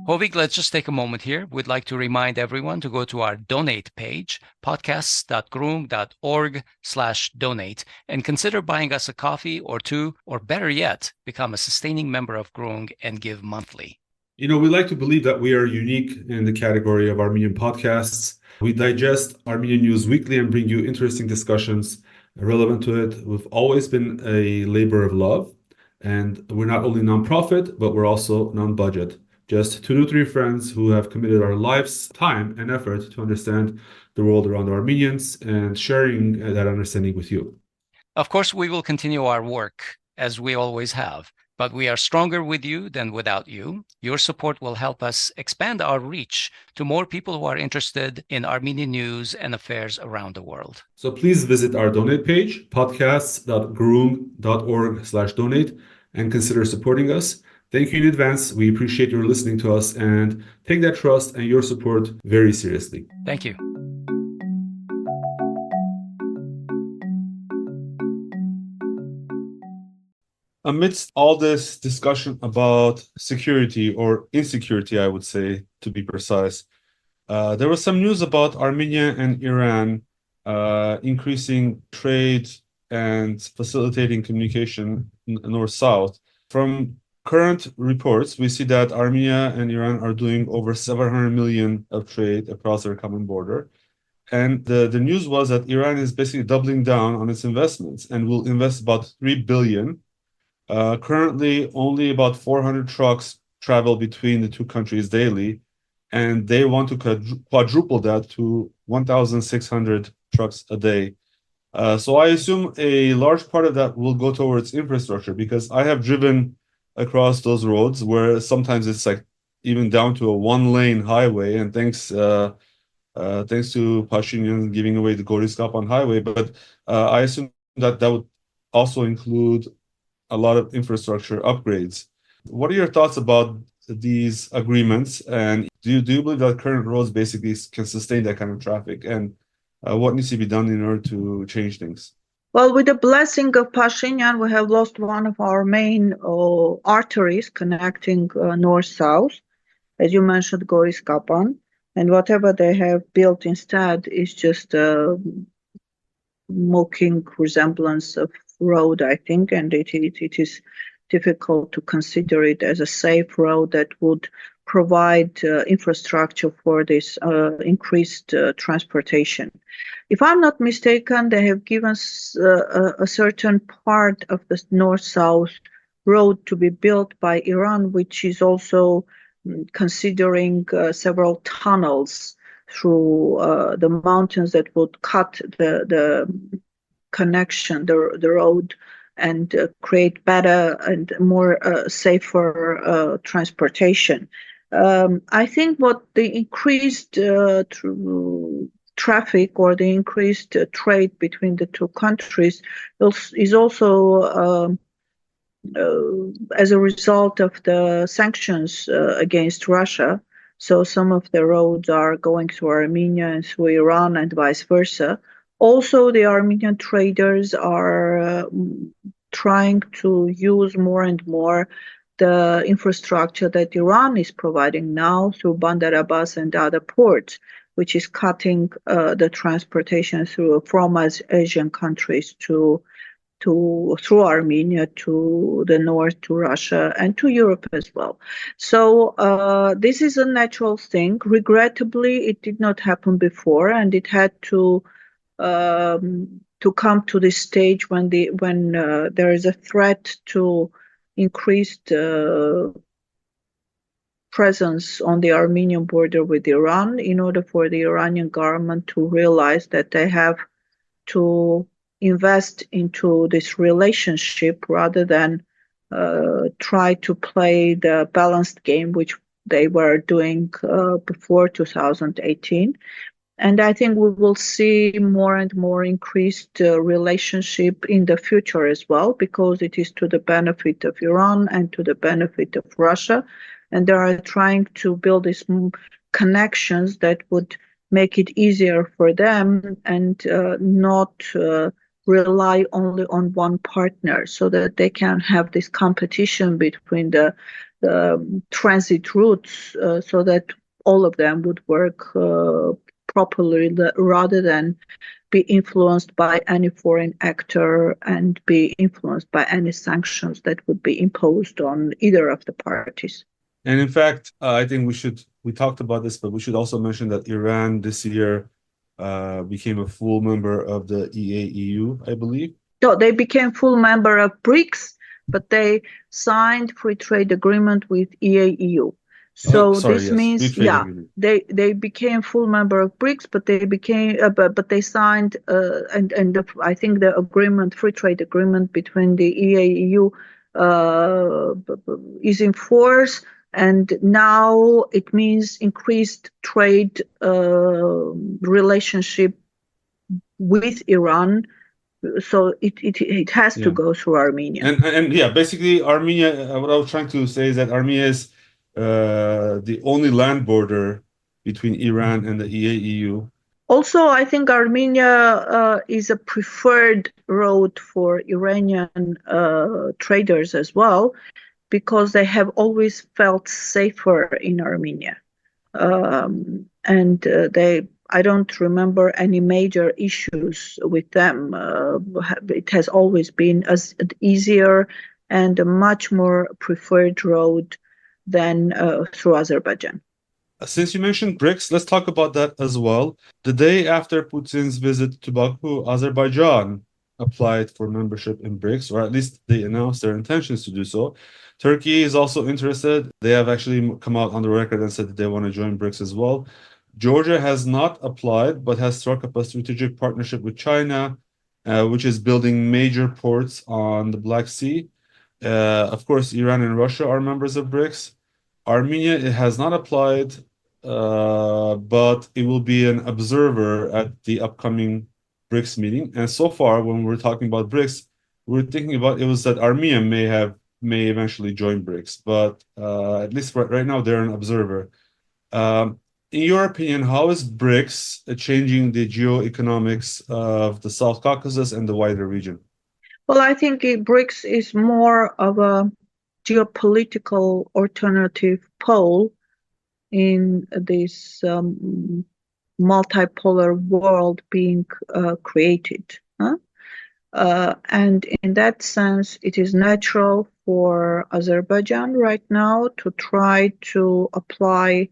Hovik, let's just take a moment here. We'd like to remind everyone to go to our donate page, podcasts.groong.org/donate, and consider buying us a coffee or two, or better yet, become a sustaining member of Groong and give monthly. We like to believe that we are unique in the category of Armenian podcasts. We digest Armenian news weekly and bring you interesting discussions relevant to it. We've always been a labor of love, and we're not only nonprofit, but we're also non-budget. Just 2 to 3 friends who have committed our lives, time, and effort to understand the world around Armenians and sharing that understanding with you. Of course, we will continue our work as we always have, but we are stronger with you than without you. Your support will help us expand our reach to more people who are interested in Armenian news and affairs around the world. So please visit our donate page, podcasts.groong.org/donate, and consider supporting us. Thank you in advance. We appreciate your listening to us and take that trust and your support very seriously. Thank you. Amidst all this discussion about security or insecurity, I would say, to be precise, there was some news about Armenia and Iran increasing trade and facilitating communication north-south. From current reports, we see that Armenia and Iran are doing over 700 million of trade across their common border. And the news was that Iran is basically doubling down on its investments and will invest about 3 billion Currently, only about 400 trucks travel between the two countries daily, and they want to quadruple that to 1,600 trucks a day. So I assume a large part of that will go towards infrastructure, because I have driven across those roads where sometimes it's like even down to a one-lane highway, and thanks to Pashinyan giving away the Goris-Kapan highway. But I assume that would also include a lot of infrastructure upgrades. What are your thoughts about these agreements? And do you believe that current roads basically can sustain that kind of traffic? And what needs to be done in order to change things? Well, with the blessing of Pashinyan, we have lost one of our main arteries connecting north-south, as you mentioned, Goris-Kapan. And whatever they have built instead is just a mocking resemblance of road, I think, and it is difficult to consider it as a safe road that would provide infrastructure for this increased transportation. If I'm not mistaken, they have given a certain part of the north-south road to be built by Iran, which is also considering several tunnels through the mountains that would cut the connection, the road, and create better and more safer transportation. I think what the increased traffic or the increased trade between the two countries is also as a result of the sanctions against Russia. So some of the roads are going through Armenia and through Iran and vice versa. Also, the Armenian traders are trying to use more and more the infrastructure that Iran is providing now through Bandar Abbas and other ports, which is cutting the transportation from Asian countries through Armenia to the north, to Russia, and to Europe as well. So this is a natural thing. Regrettably, it did not happen before, and it had to come to this stage when there is a threat to increased presence on the Armenian border with Iran, in order for the Iranian government to realize that they have to invest into this relationship rather than try to play the balanced game, which they were doing before 2018. And I think we will see more and more increased relationship in the future as well, because it is to the benefit of Iran and to the benefit of Russia. And they are trying to build these connections that would make it easier for them and not rely only on one partner, so that they can have this competition between the transit routes, so that all of them would work properly, rather than be influenced by any foreign actor and be influenced by any sanctions that would be imposed on either of the parties. And in fact, I think we talked about this, but we should also mention that Iran this year became a full member of the EAEU, I believe. So they became full member of Brics, but they signed free trade agreement with EAEU. So this means, they became full member of Brics, but they became, but they signed, I think the agreement, free trade agreement between the EAEU is in force, and now it means increased trade relationship with Iran. So it has to go through Armenia. And yeah, basically Armenia. What I was trying to say is that Armenia is the only land border between Iran and the EAEU. Also, I think Armenia is a preferred road for Iranian traders as well, because they have always felt safer in Armenia. I don't remember any major issues with them. It has always been as easier and a much more preferred road than through Azerbaijan. Since you mentioned Brics, let's talk about that as well. The day after Putin's visit to Baku, Azerbaijan applied for membership in BRICS, or at least they announced their intentions to do so. Turkey is also interested. They have actually come out on the record and said that they want to join BRICS as well. Georgia has not applied, but has struck up a strategic partnership with China, which is building major ports on the Black Sea. Of course, Iran and Russia are members of BRICS. Armenia, it has not applied, but it will be an observer at the upcoming BRICS meeting. And so far, when we're talking about BRICS, we're thinking about it was that Armenia may eventually join BRICS, but at least right now they're an observer. In your opinion, how is BRICS changing the geoeconomics of the South Caucasus and the wider region? Well, I think BRICS is more of a geopolitical alternative pole in this multipolar world being created. And in that sense, it is natural for Azerbaijan right now to try to apply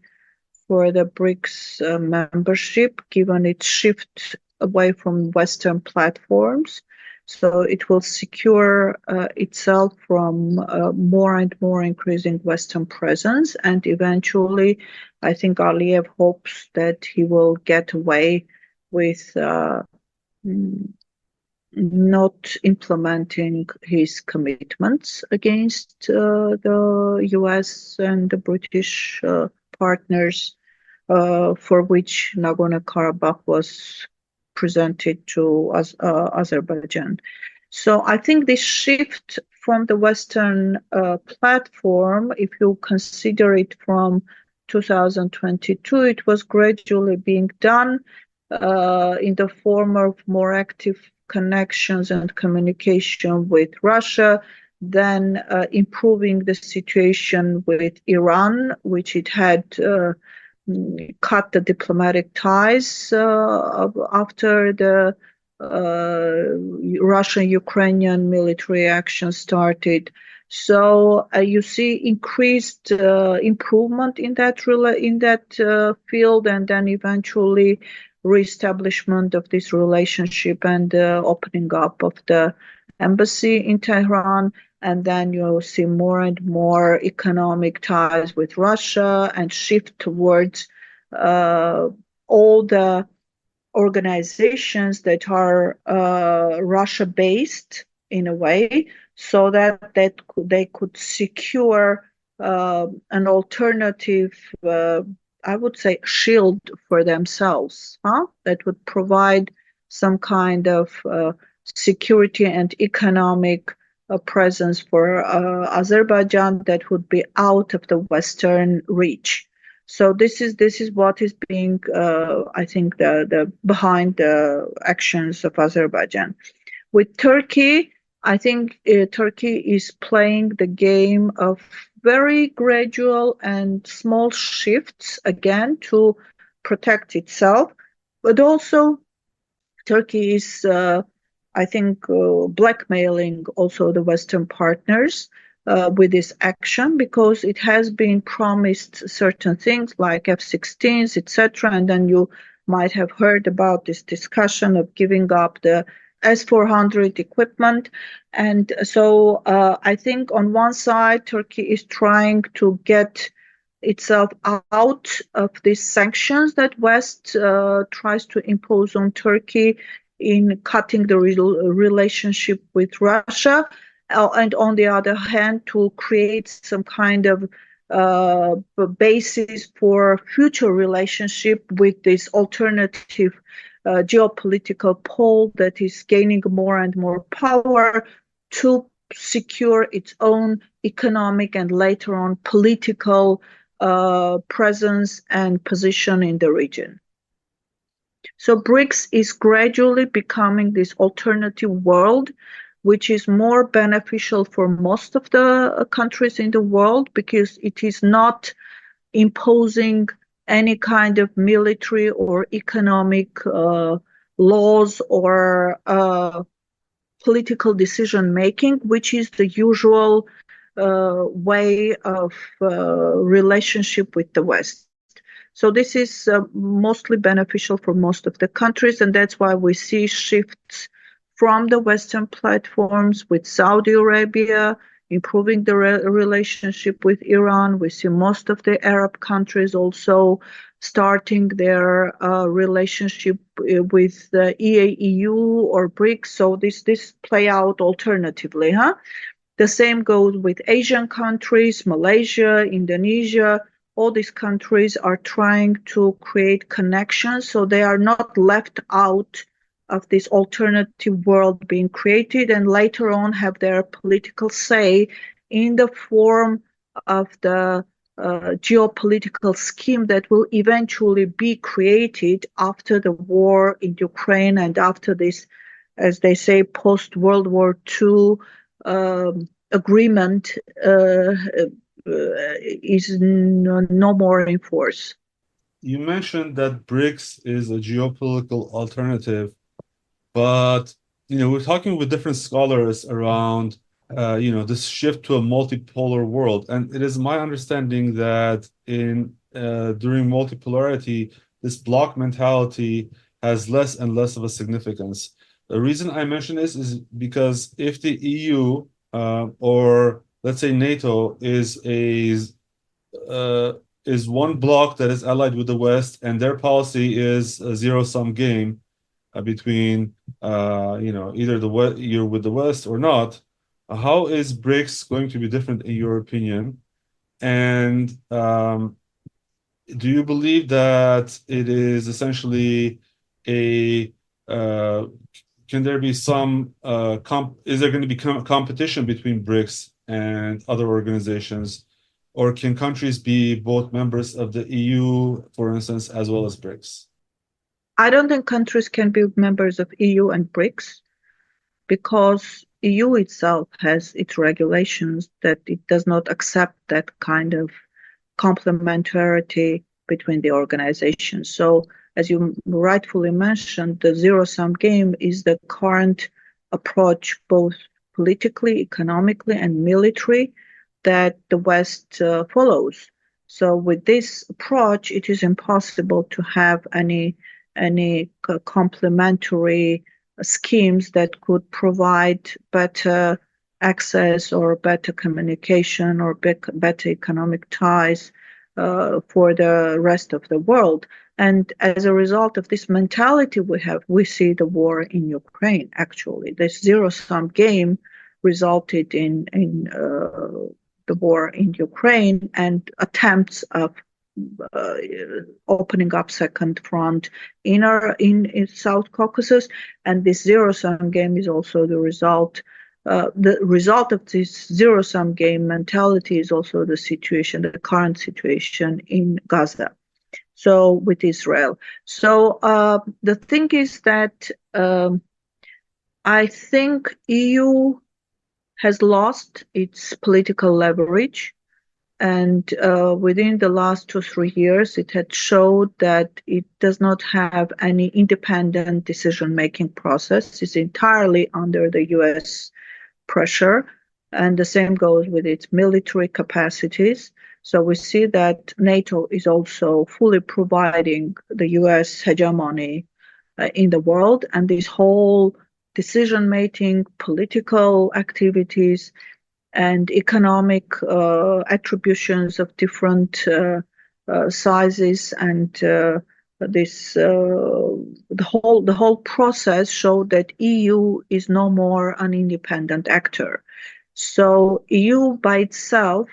for the BRICS membership, given its shift away from Western platforms. So it will secure itself from more and more increasing Western presence. And eventually, I think Aliyev hopes that he will get away with not implementing his commitments against the US and the British partners, for which Nagorno-Karabakh was presented to Azerbaijan. So I think this shift from the Western platform, if you consider it from 2022, it was gradually being done in the form of more active connections and communication with Russia, then improving the situation with Iran, which it had cut the diplomatic ties after the Russian-Ukrainian military action started. So you see increased improvement in that field, and then eventually reestablishment of this relationship and opening up of the embassy in Tehran. And then you'll see more and more economic ties with Russia and shift towards all the organizations that are Russia-based in a way, so that they could secure an alternative, I would say, shield for themselves, that would provide some kind of security and economic presence for Azerbaijan that would be out of the Western reach. So this is what is being, I think, the behind the actions of Azerbaijan. With Turkey, I think Turkey is playing the game of very gradual and small shifts again to protect itself, but also Turkey is, I think, blackmailing also the Western partners with this action, because it has been promised certain things like F-16s, etc., and then you might have heard about this discussion of giving up the S-400 equipment. And so I think on one side, Turkey is trying to get itself out of these sanctions that West tries to impose on Turkey in cutting the relationship with Russia, and on the other hand, to create some kind of basis for future relationship with this alternative geopolitical pole that is gaining more and more power to secure its own economic and later on political presence and position in the region. So BRICS is gradually becoming this alternative world, which is more beneficial for most of the countries in the world, because it is not imposing any kind of military or economic laws or political decision making, which is the usual way of relationship with the West. So this is mostly beneficial for most of the countries, and that's why we see shifts from the Western platforms with Saudi Arabia, improving the relationship with Iran. We see most of the Arab countries also starting their relationship with the EAEU or Brics. So this play out alternatively, huh? The same goes with Asian countries, Malaysia, Indonesia. All these countries are trying to create connections so they are not left out of this alternative world being created and later on have their political say in the form of the geopolitical scheme that will eventually be created after the war in Ukraine and after this, as they say, post-World War II agreement is no more in force. You mentioned that BRICS is a geopolitical alternative, but we're talking with different scholars around this shift to a multipolar world, and it is my understanding that during multipolarity, this bloc mentality has less and less of a significance. The reason I mention this is because if the EU or let's say NATO is one bloc that is allied with the West, and their policy is a zero-sum game between either you're with the West or not. How is BRICS going to be different in your opinion? And do you believe that it is essentially can there be some is there going to be competition between BRICS and other organizations, or can countries be both members of the EU, for instance, as well as BRICS? I don't think countries can be members of EU and BRICS because EU itself has its regulations that it does not accept that kind of complementarity between the organizations. So, as you rightfully mentioned, the zero-sum game is the current approach, both politically, economically, and military, that the West follows. So, with this approach, it is impossible to have any complementary schemes that could provide better access or better communication or better economic ties for the rest of the world. And as a result of this mentality we see the war in Ukraine, actually. This zero-sum game resulted in the war in Ukraine and attempts of opening up second front in South Caucasus, and this zero-sum game is also the result. The result of this zero-sum game mentality is also the current situation in Gaza. So with Israel. So the thing is that I think EU has lost its political leverage. And within the last 2-3 years, it had showed that it does not have any independent decision-making process. It's entirely under the US pressure. And the same goes with its military capacities. So we see that NATO is also fully providing the US hegemony in the world. And this whole decision-making, political activities, and economic attributions of different sizes, and the whole process showed that EU is no more an independent actor. So EU by itself,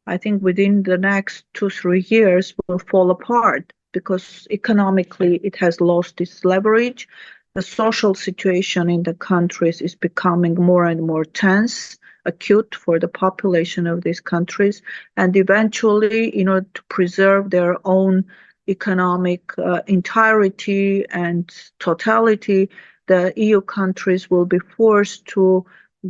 I think within the next 2-3 years, will fall apart because economically it has lost its leverage. The social situation in the countries is becoming more and more tense, acute for the population of these countries, and eventually, in order to preserve their own economic entirety and totality, the EU countries will be forced to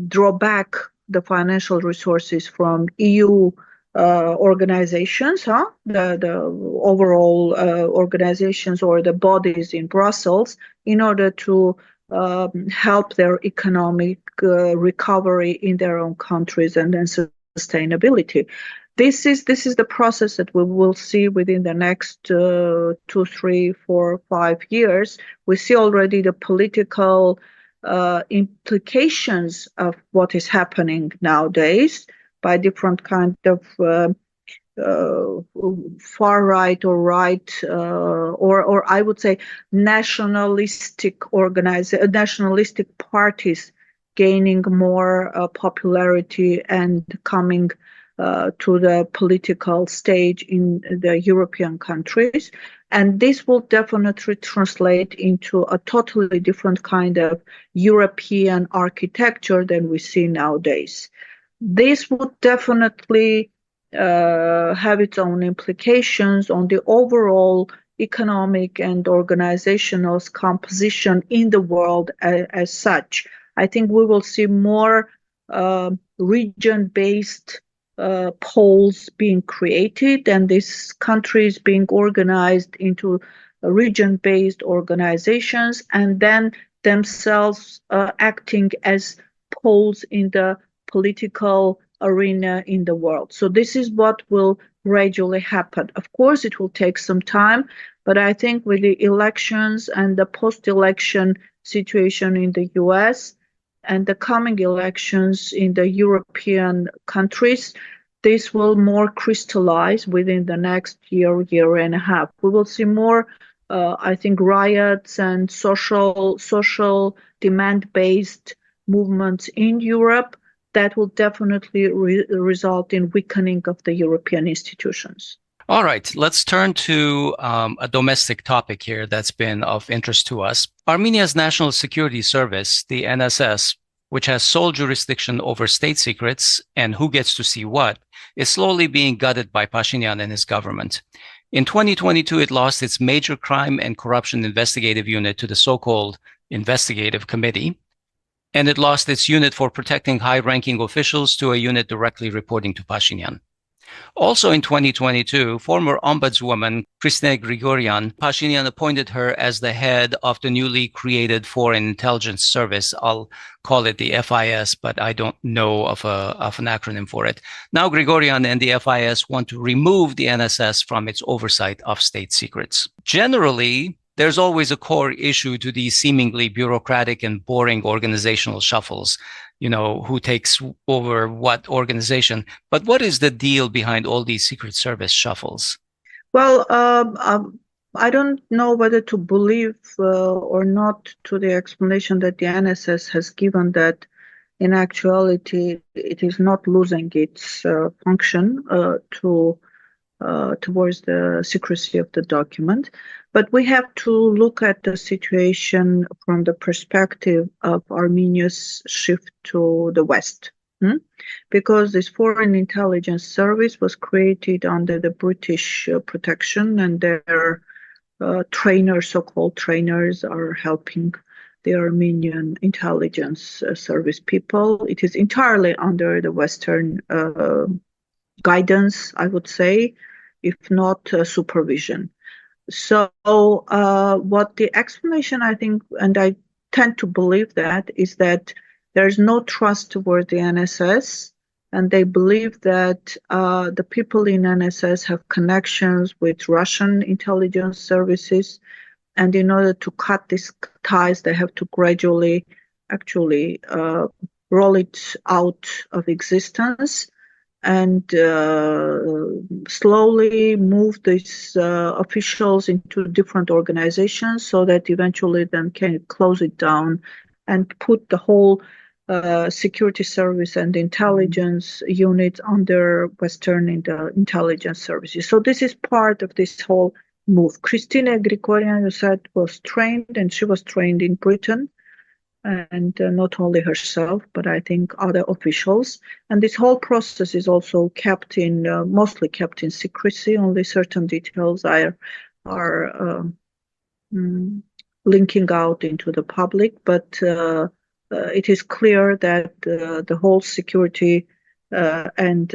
draw back the financial resources from EU organizations, the overall organizations or the bodies in Brussels, in order to help their economic recovery in their own countries and then sustainability. This is the process that we will see within the next 2, 3, 4, 5 years. We see already the political implications of what is happening nowadays by different kind of far right or right, or I would say nationalistic parties gaining more popularity and coming to the political stage in the European countries. And this will definitely translate into a totally different kind of European architecture than we see nowadays. This would definitely have its own implications on the overall economic and organizational composition in the world as such. I think we will see more region-based poles being created, and these countries being organized into region-based organizations, and then themselves acting as poles in the political arena in the world. So this is what will gradually happen. Of course, it will take some time, but I think with the elections and the post-election situation in the US and the coming elections in the European countries, this will more crystallize within the next year and a half. We will see more, I think, riots and social demand-based movements in Europe that will definitely result in weakening of the European institutions. All right, let's turn to a domestic topic here that's been of interest to us. Armenia's National Security Service, the NSS, which has sole jurisdiction over state secrets and who gets to see what, is slowly being gutted by Pashinyan and his government. In 2022, it lost its major crime and corruption investigative unit to the so-called Investigative Committee, and it lost its unit for protecting high-ranking officials to a unit directly reporting to Pashinyan. Also in 2022, former ombudswoman Kristina Grigoryan, Pashinyan appointed her as the head of the newly created Foreign Intelligence Service. I'll call it the FIS, but I don't know of an acronym for it. Now Grigoryan and the FIS want to remove the NSS from its oversight of state secrets. Generally, there's always a core issue to these seemingly bureaucratic and boring organizational shuffles. You know, who takes over what organization. But what is the deal behind all these Secret Service shuffles? Well, I don't know whether to believe or not to the explanation that the NSS has given, that in actuality it is not losing its function towards the secrecy of the document. But we have to look at the situation from the perspective of Armenia's shift to the West. Because this Foreign Intelligence Service was created under the British protection, and their trainers, so-called trainers, are helping the Armenian intelligence service people. It is entirely under the Western guidance, I would say, if not supervision. So what the explanation, I think, and I tend to believe that, is that there's no trust toward the NSS, and they believe that the people in NSS have connections with Russian intelligence services, and in order to cut these ties, they have to gradually actually roll it out of existence and slowly move these officials into different organizations so that eventually then can close it down and put the whole security service and intelligence unit under Western intelligence services. So this is part of this whole move. Kristina Grigoryan, you said, was trained, and she was trained in Britain. And not only herself, but I think other officials. And this whole process is also kept in, mostly kept in secrecy. Only certain details are linking out into the public. But it is clear that the whole security and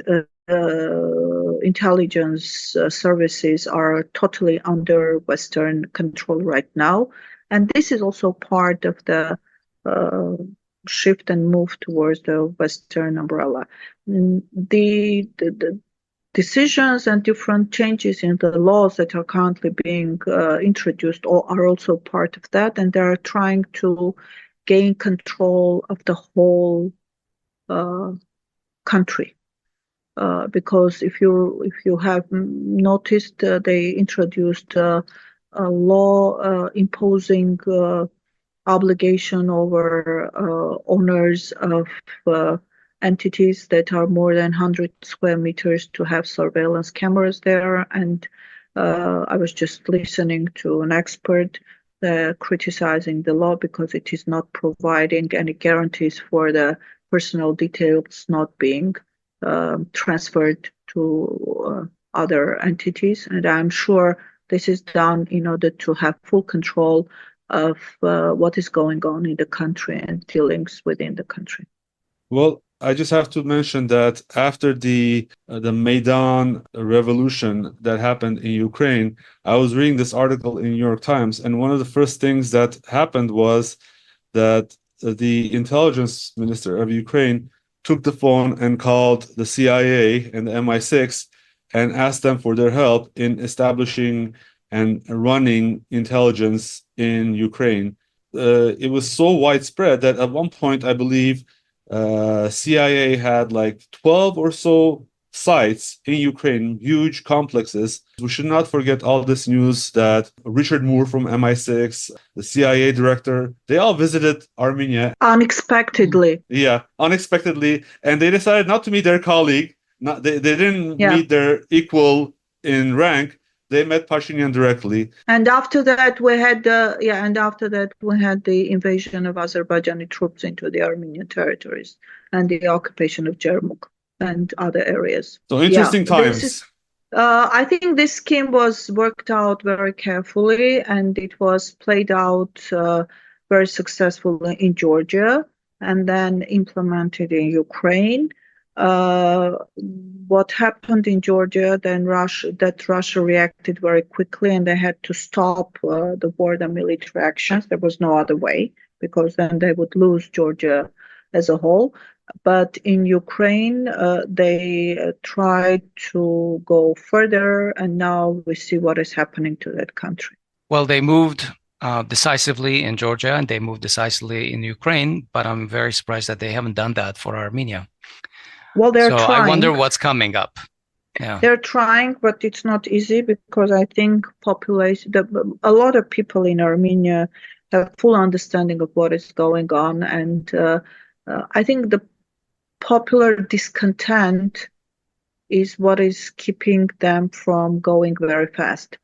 intelligence services are totally under Western control right now. And this is also part of the shift and move towards the Western umbrella. The decisions and different changes in the laws that are currently being introduced are also part of that, and they are trying to gain control of the whole country. Because if you have noticed, they introduced a law imposing obligation over owners of entities that are more than 100 square meters to have surveillance cameras there. And I was just listening to an expert criticizing the law because it is not providing any guarantees for the personal details not being transferred to other entities. And I'm sure this is done in order to have full control of what is going on in the country and dealings within the country. Well, I just have to mention that after the Maidan revolution that happened in Ukraine, I was reading this article in New York Times, and one of the first things that happened was that the intelligence minister of Ukraine took the phone and called the CIA and the MI6 and asked them for their help in establishing and running intelligence in Ukraine. It was so widespread that at one point, I believe, CIA had like 12 or so sites in Ukraine, huge complexes. We should not forget all this news that Richard Moore from MI6, the CIA director, they all visited Armenia. Unexpectedly. Yeah, unexpectedly. And they decided not to meet their colleague. They didn't meet their equal in rank. They met Pashinyan directly. And after that, we had the invasion of Azerbaijani troops into the Armenian territories and the occupation of Jarmuk and other areas. So interesting times. I think this scheme was worked out very carefully, and it was played out very successfully in Georgia and then implemented in Ukraine. What happened in Georgia, then Russia reacted very quickly, and they had to stop the border military actions. There was no other way, because then they would lose Georgia as a whole. But in Ukraine, they tried to go further, and now we see what is happening to that country. Well, they moved decisively in Georgia, and they moved decisively in Ukraine, but I'm very surprised that they haven't done that for Armenia. Well, they're trying. I wonder what's coming up. Yeah, they're trying, but it's not easy, because I think a lot of people in Armenia have full understanding of what is going on, and I think the popular discontent is what is keeping them from going very fast.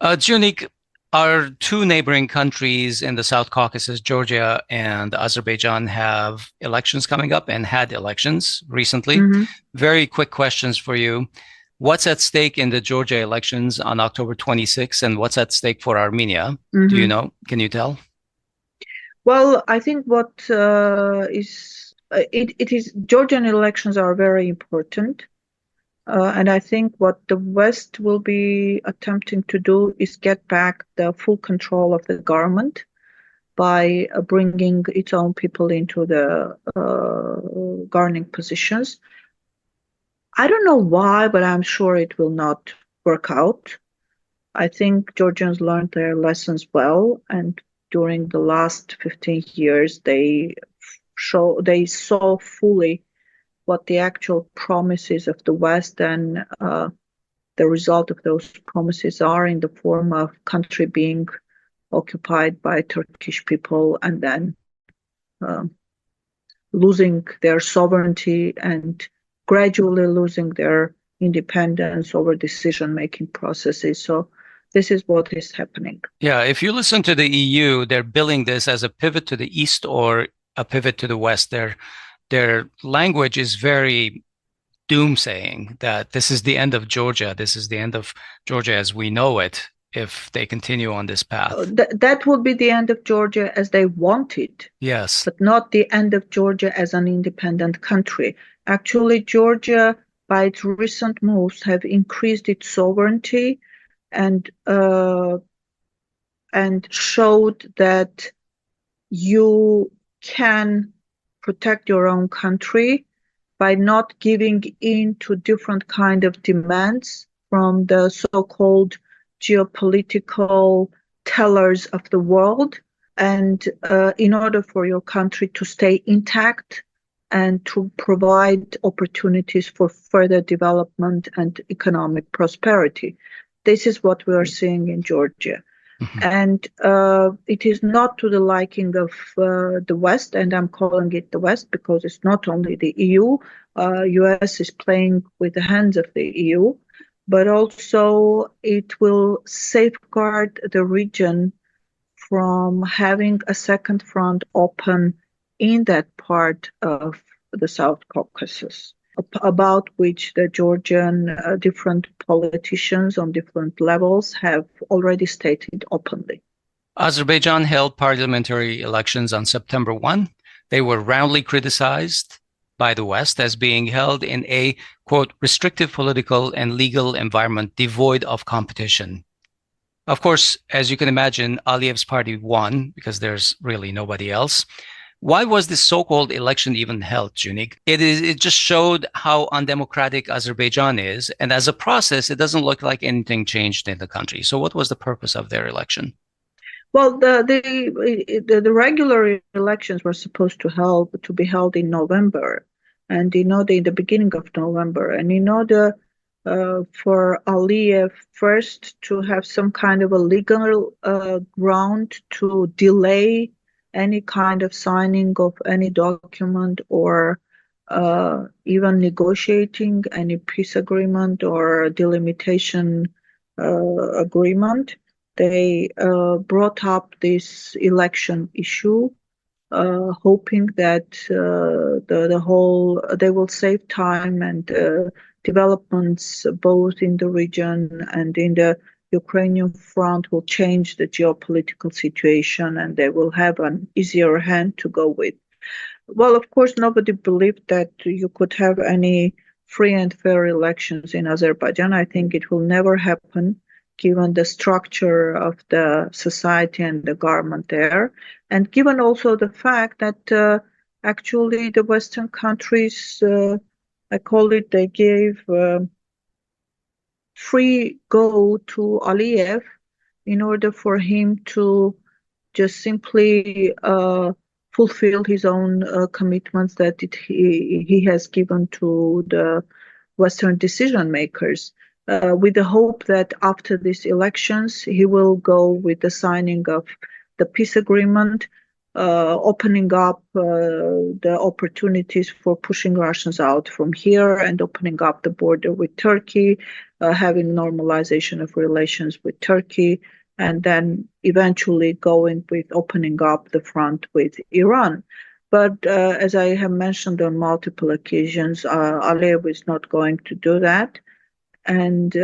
Dziunik, our two neighboring countries in the South Caucasus, Georgia and Azerbaijan, have elections coming up and had elections recently. Mm-hmm. Very quick questions for you. What's at stake in the Georgia elections on October 26th, and what's at stake for Armenia? Mm-hmm. Do you know? Can you tell? Well, I think what it is Georgian elections are very important. And I think what the West will be attempting to do is get back the full control of the government by bringing its own people into the governing positions. I don't know why, but I'm sure it will not work out. I think Georgians learned their lessons well, and during the last 15 years, they saw fully what the actual promises of the West and the result of those promises are, in the form of country being occupied by Turkish people and then losing their sovereignty and gradually losing their independence over decision-making processes. So this is what is happening. Yeah, if you listen to the EU, they're billing this as a pivot to the East or a pivot to the West. Their language is very doomsaying, that this is the end of Georgia. This is the end of Georgia as we know it if they continue on this path. That would be the end of Georgia as they want it. Yes. But not the end of Georgia as an independent country. Actually, Georgia, by its recent moves, have increased its sovereignty and showed that you can protect your own country by not giving in to different kind of demands from the so-called geopolitical tellers of the world, And in order for your country to stay intact and to provide opportunities for further development and economic prosperity. This is what we are seeing in Georgia. And it is not to the liking of the West, and I'm calling it the West because it's not only the EU. US is playing with the hands of the EU, but also it will safeguard the region from having a second front open in that part of the South Caucasus, about which the Georgian different politicians on different levels have already stated openly. Azerbaijan held parliamentary elections on September 1. They were roundly criticized by the West as being held in a, quote, restrictive political and legal environment devoid of competition. Of course, as you can imagine, Aliyev's party won because there's really nobody else. Why was this so-called election even held, Dziunik? It just showed how undemocratic Azerbaijan is. And as a process, it doesn't look like anything changed in the country. So what was the purpose of their election? Well, the regular elections were supposed to be held in November, and in the beginning of November, and for Aliyev first to have some kind of a legal ground to delay any kind of signing of any document or even negotiating any peace agreement or delimitation agreement. They brought up this election issue, hoping that they will save time and developments both in the region and in the Ukrainian front will change the geopolitical situation and they will have an easier hand to go with. Well, of course, nobody believed that you could have any free and fair elections in Azerbaijan. I think it will never happen, given the structure of the society and the government there, and given also the fact that actually the Western countries, I call it, they gave free go to Aliyev in order for him to just simply fulfill his own commitments that he has given to the Western decision makers. With the hope that after these elections, he will go with the signing of the peace agreement, opening up the opportunities for pushing Russians out from here and opening up the border with Turkey, having normalization of relations with Turkey, and then eventually going with opening up the front with Iran. But as I have mentioned on multiple occasions, Aliyev is not going to do that. And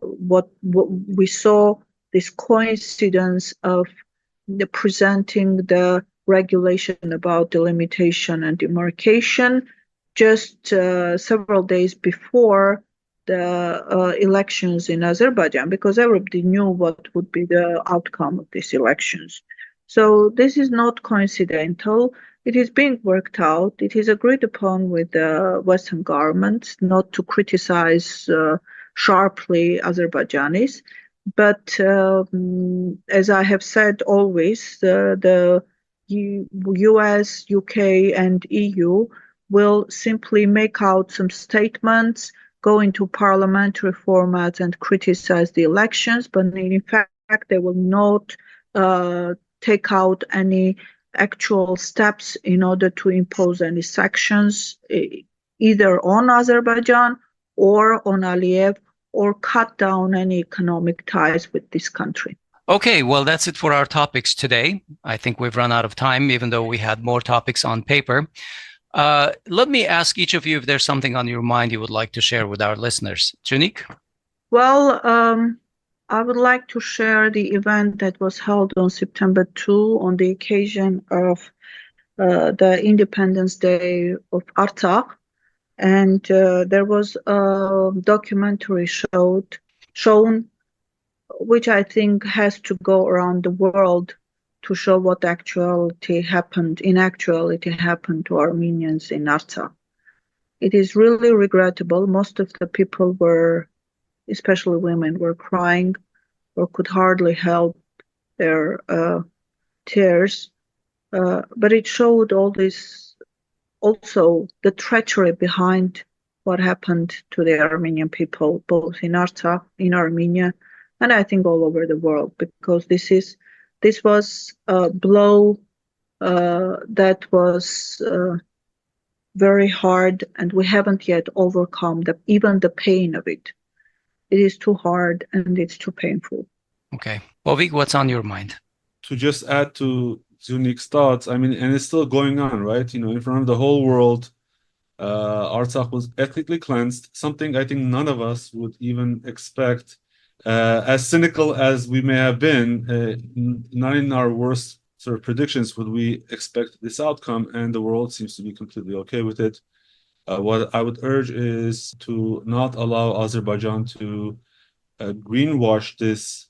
what we saw, this coincidence of presenting the regulation about delimitation and demarcation just several days before the elections in Azerbaijan, because everybody knew what would be the outcome of these elections. So this is not coincidental. It is being worked out. It is agreed upon with the Western governments not to criticize sharply Azerbaijanis. But as I have said always, the US, UK, and EU will simply make out some statements, go into parliamentary formats and criticize the elections, but in fact, they will not take out any actual steps in order to impose any sanctions either on Azerbaijan or on Aliyev, or cut down any economic ties with this country. Okay, well, that's it for our topics today. I think we've run out of time, even though we had more topics on paper. Let me ask each of you if there's something on your mind you would like to share with our listeners. Dziunik? Well, I would like to share the event that was held on September 2 on the occasion of the Independence Day of Artsakh. And there was a documentary shown, which I think has to go around the world to show what in actuality happened to Armenians in Artsakh. It is really regrettable. Most of the people were, especially women, were crying or could hardly help their tears, but it showed all this, also the treachery behind what happened to the Armenian people, both in Artsakh, in Armenia, and I think all over the world, because this was a blow that was very hard, and we haven't yet overcome even the pain of it. It is too hard and it's too painful. Okay. Hovik, what's on your mind? To just add to Dziunik's thoughts, I mean, and it's still going on, right? In front of the whole world, Artsakh was ethnically cleansed, something I think none of us would even expect. As cynical as we may have been, not in our worst sort of predictions would we expect this outcome, and the world seems to be completely okay with it. What I would urge is to not allow Azerbaijan to greenwash this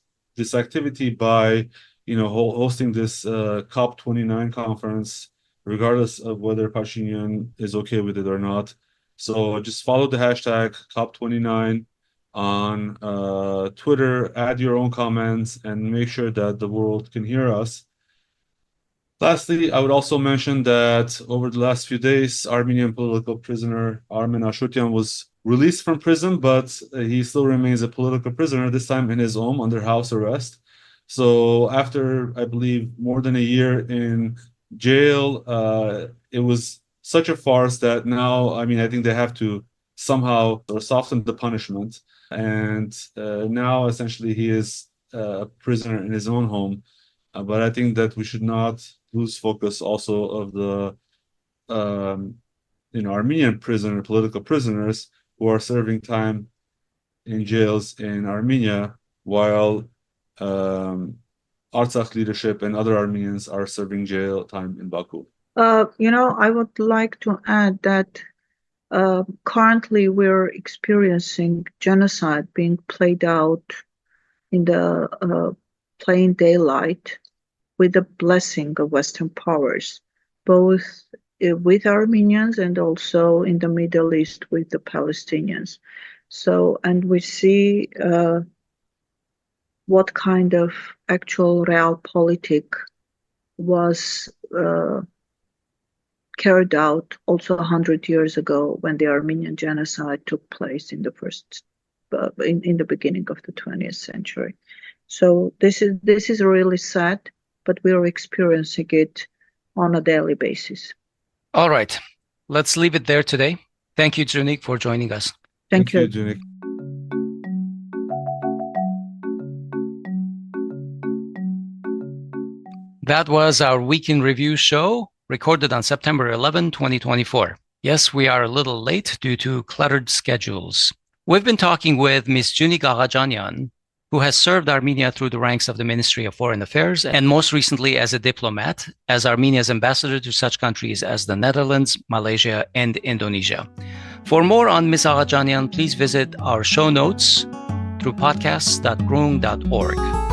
activity by, hosting this COP29 conference, regardless of whether Pashinyan is okay with it or not. So just follow the hashtag COP29 on Twitter, add your own comments, and make sure that the world can hear us. Lastly, I would also mention that over the last few days, Armenian political prisoner Hovik Manucharyan was released from prison, but he still remains a political prisoner, this time in his home under house arrest. So after, I believe, more than a year in jail, it was such a farce that now, I think they have to somehow soften the punishment. And now, essentially, he is a prisoner in his own home. But I think that we should not lose focus also of the Armenian political prisoners who are serving time in jails in Armenia, while Artsakh leadership and other Armenians are serving jail time in Baku. I would like to add that currently we're experiencing genocide being played out in the plain daylight with the blessing of Western powers, both with Armenians and also in the Middle East with the Palestinians. So, and we see what kind of actual realpolitik was carried out also 100 years ago when the Armenian genocide took place in the beginning of the 20th century. So this is really sad, but we are experiencing it on a daily basis. All right. Let's leave it there today. Thank you, Dziunik, for joining us. Thank you, Dziunik. That was our Week in Review show, recorded on September 11, 2024. Yes, we are a little late due to cluttered schedules. We've been talking with Ms. Dziunik Aghajanian, who has served Armenia through the ranks of the Ministry of Foreign Affairs, and most recently as a diplomat, as Armenia's ambassador to such countries as the Netherlands, Malaysia, and Indonesia. For more on Ms. Aghajanian, please visit our show notes through podcasts.groong.org.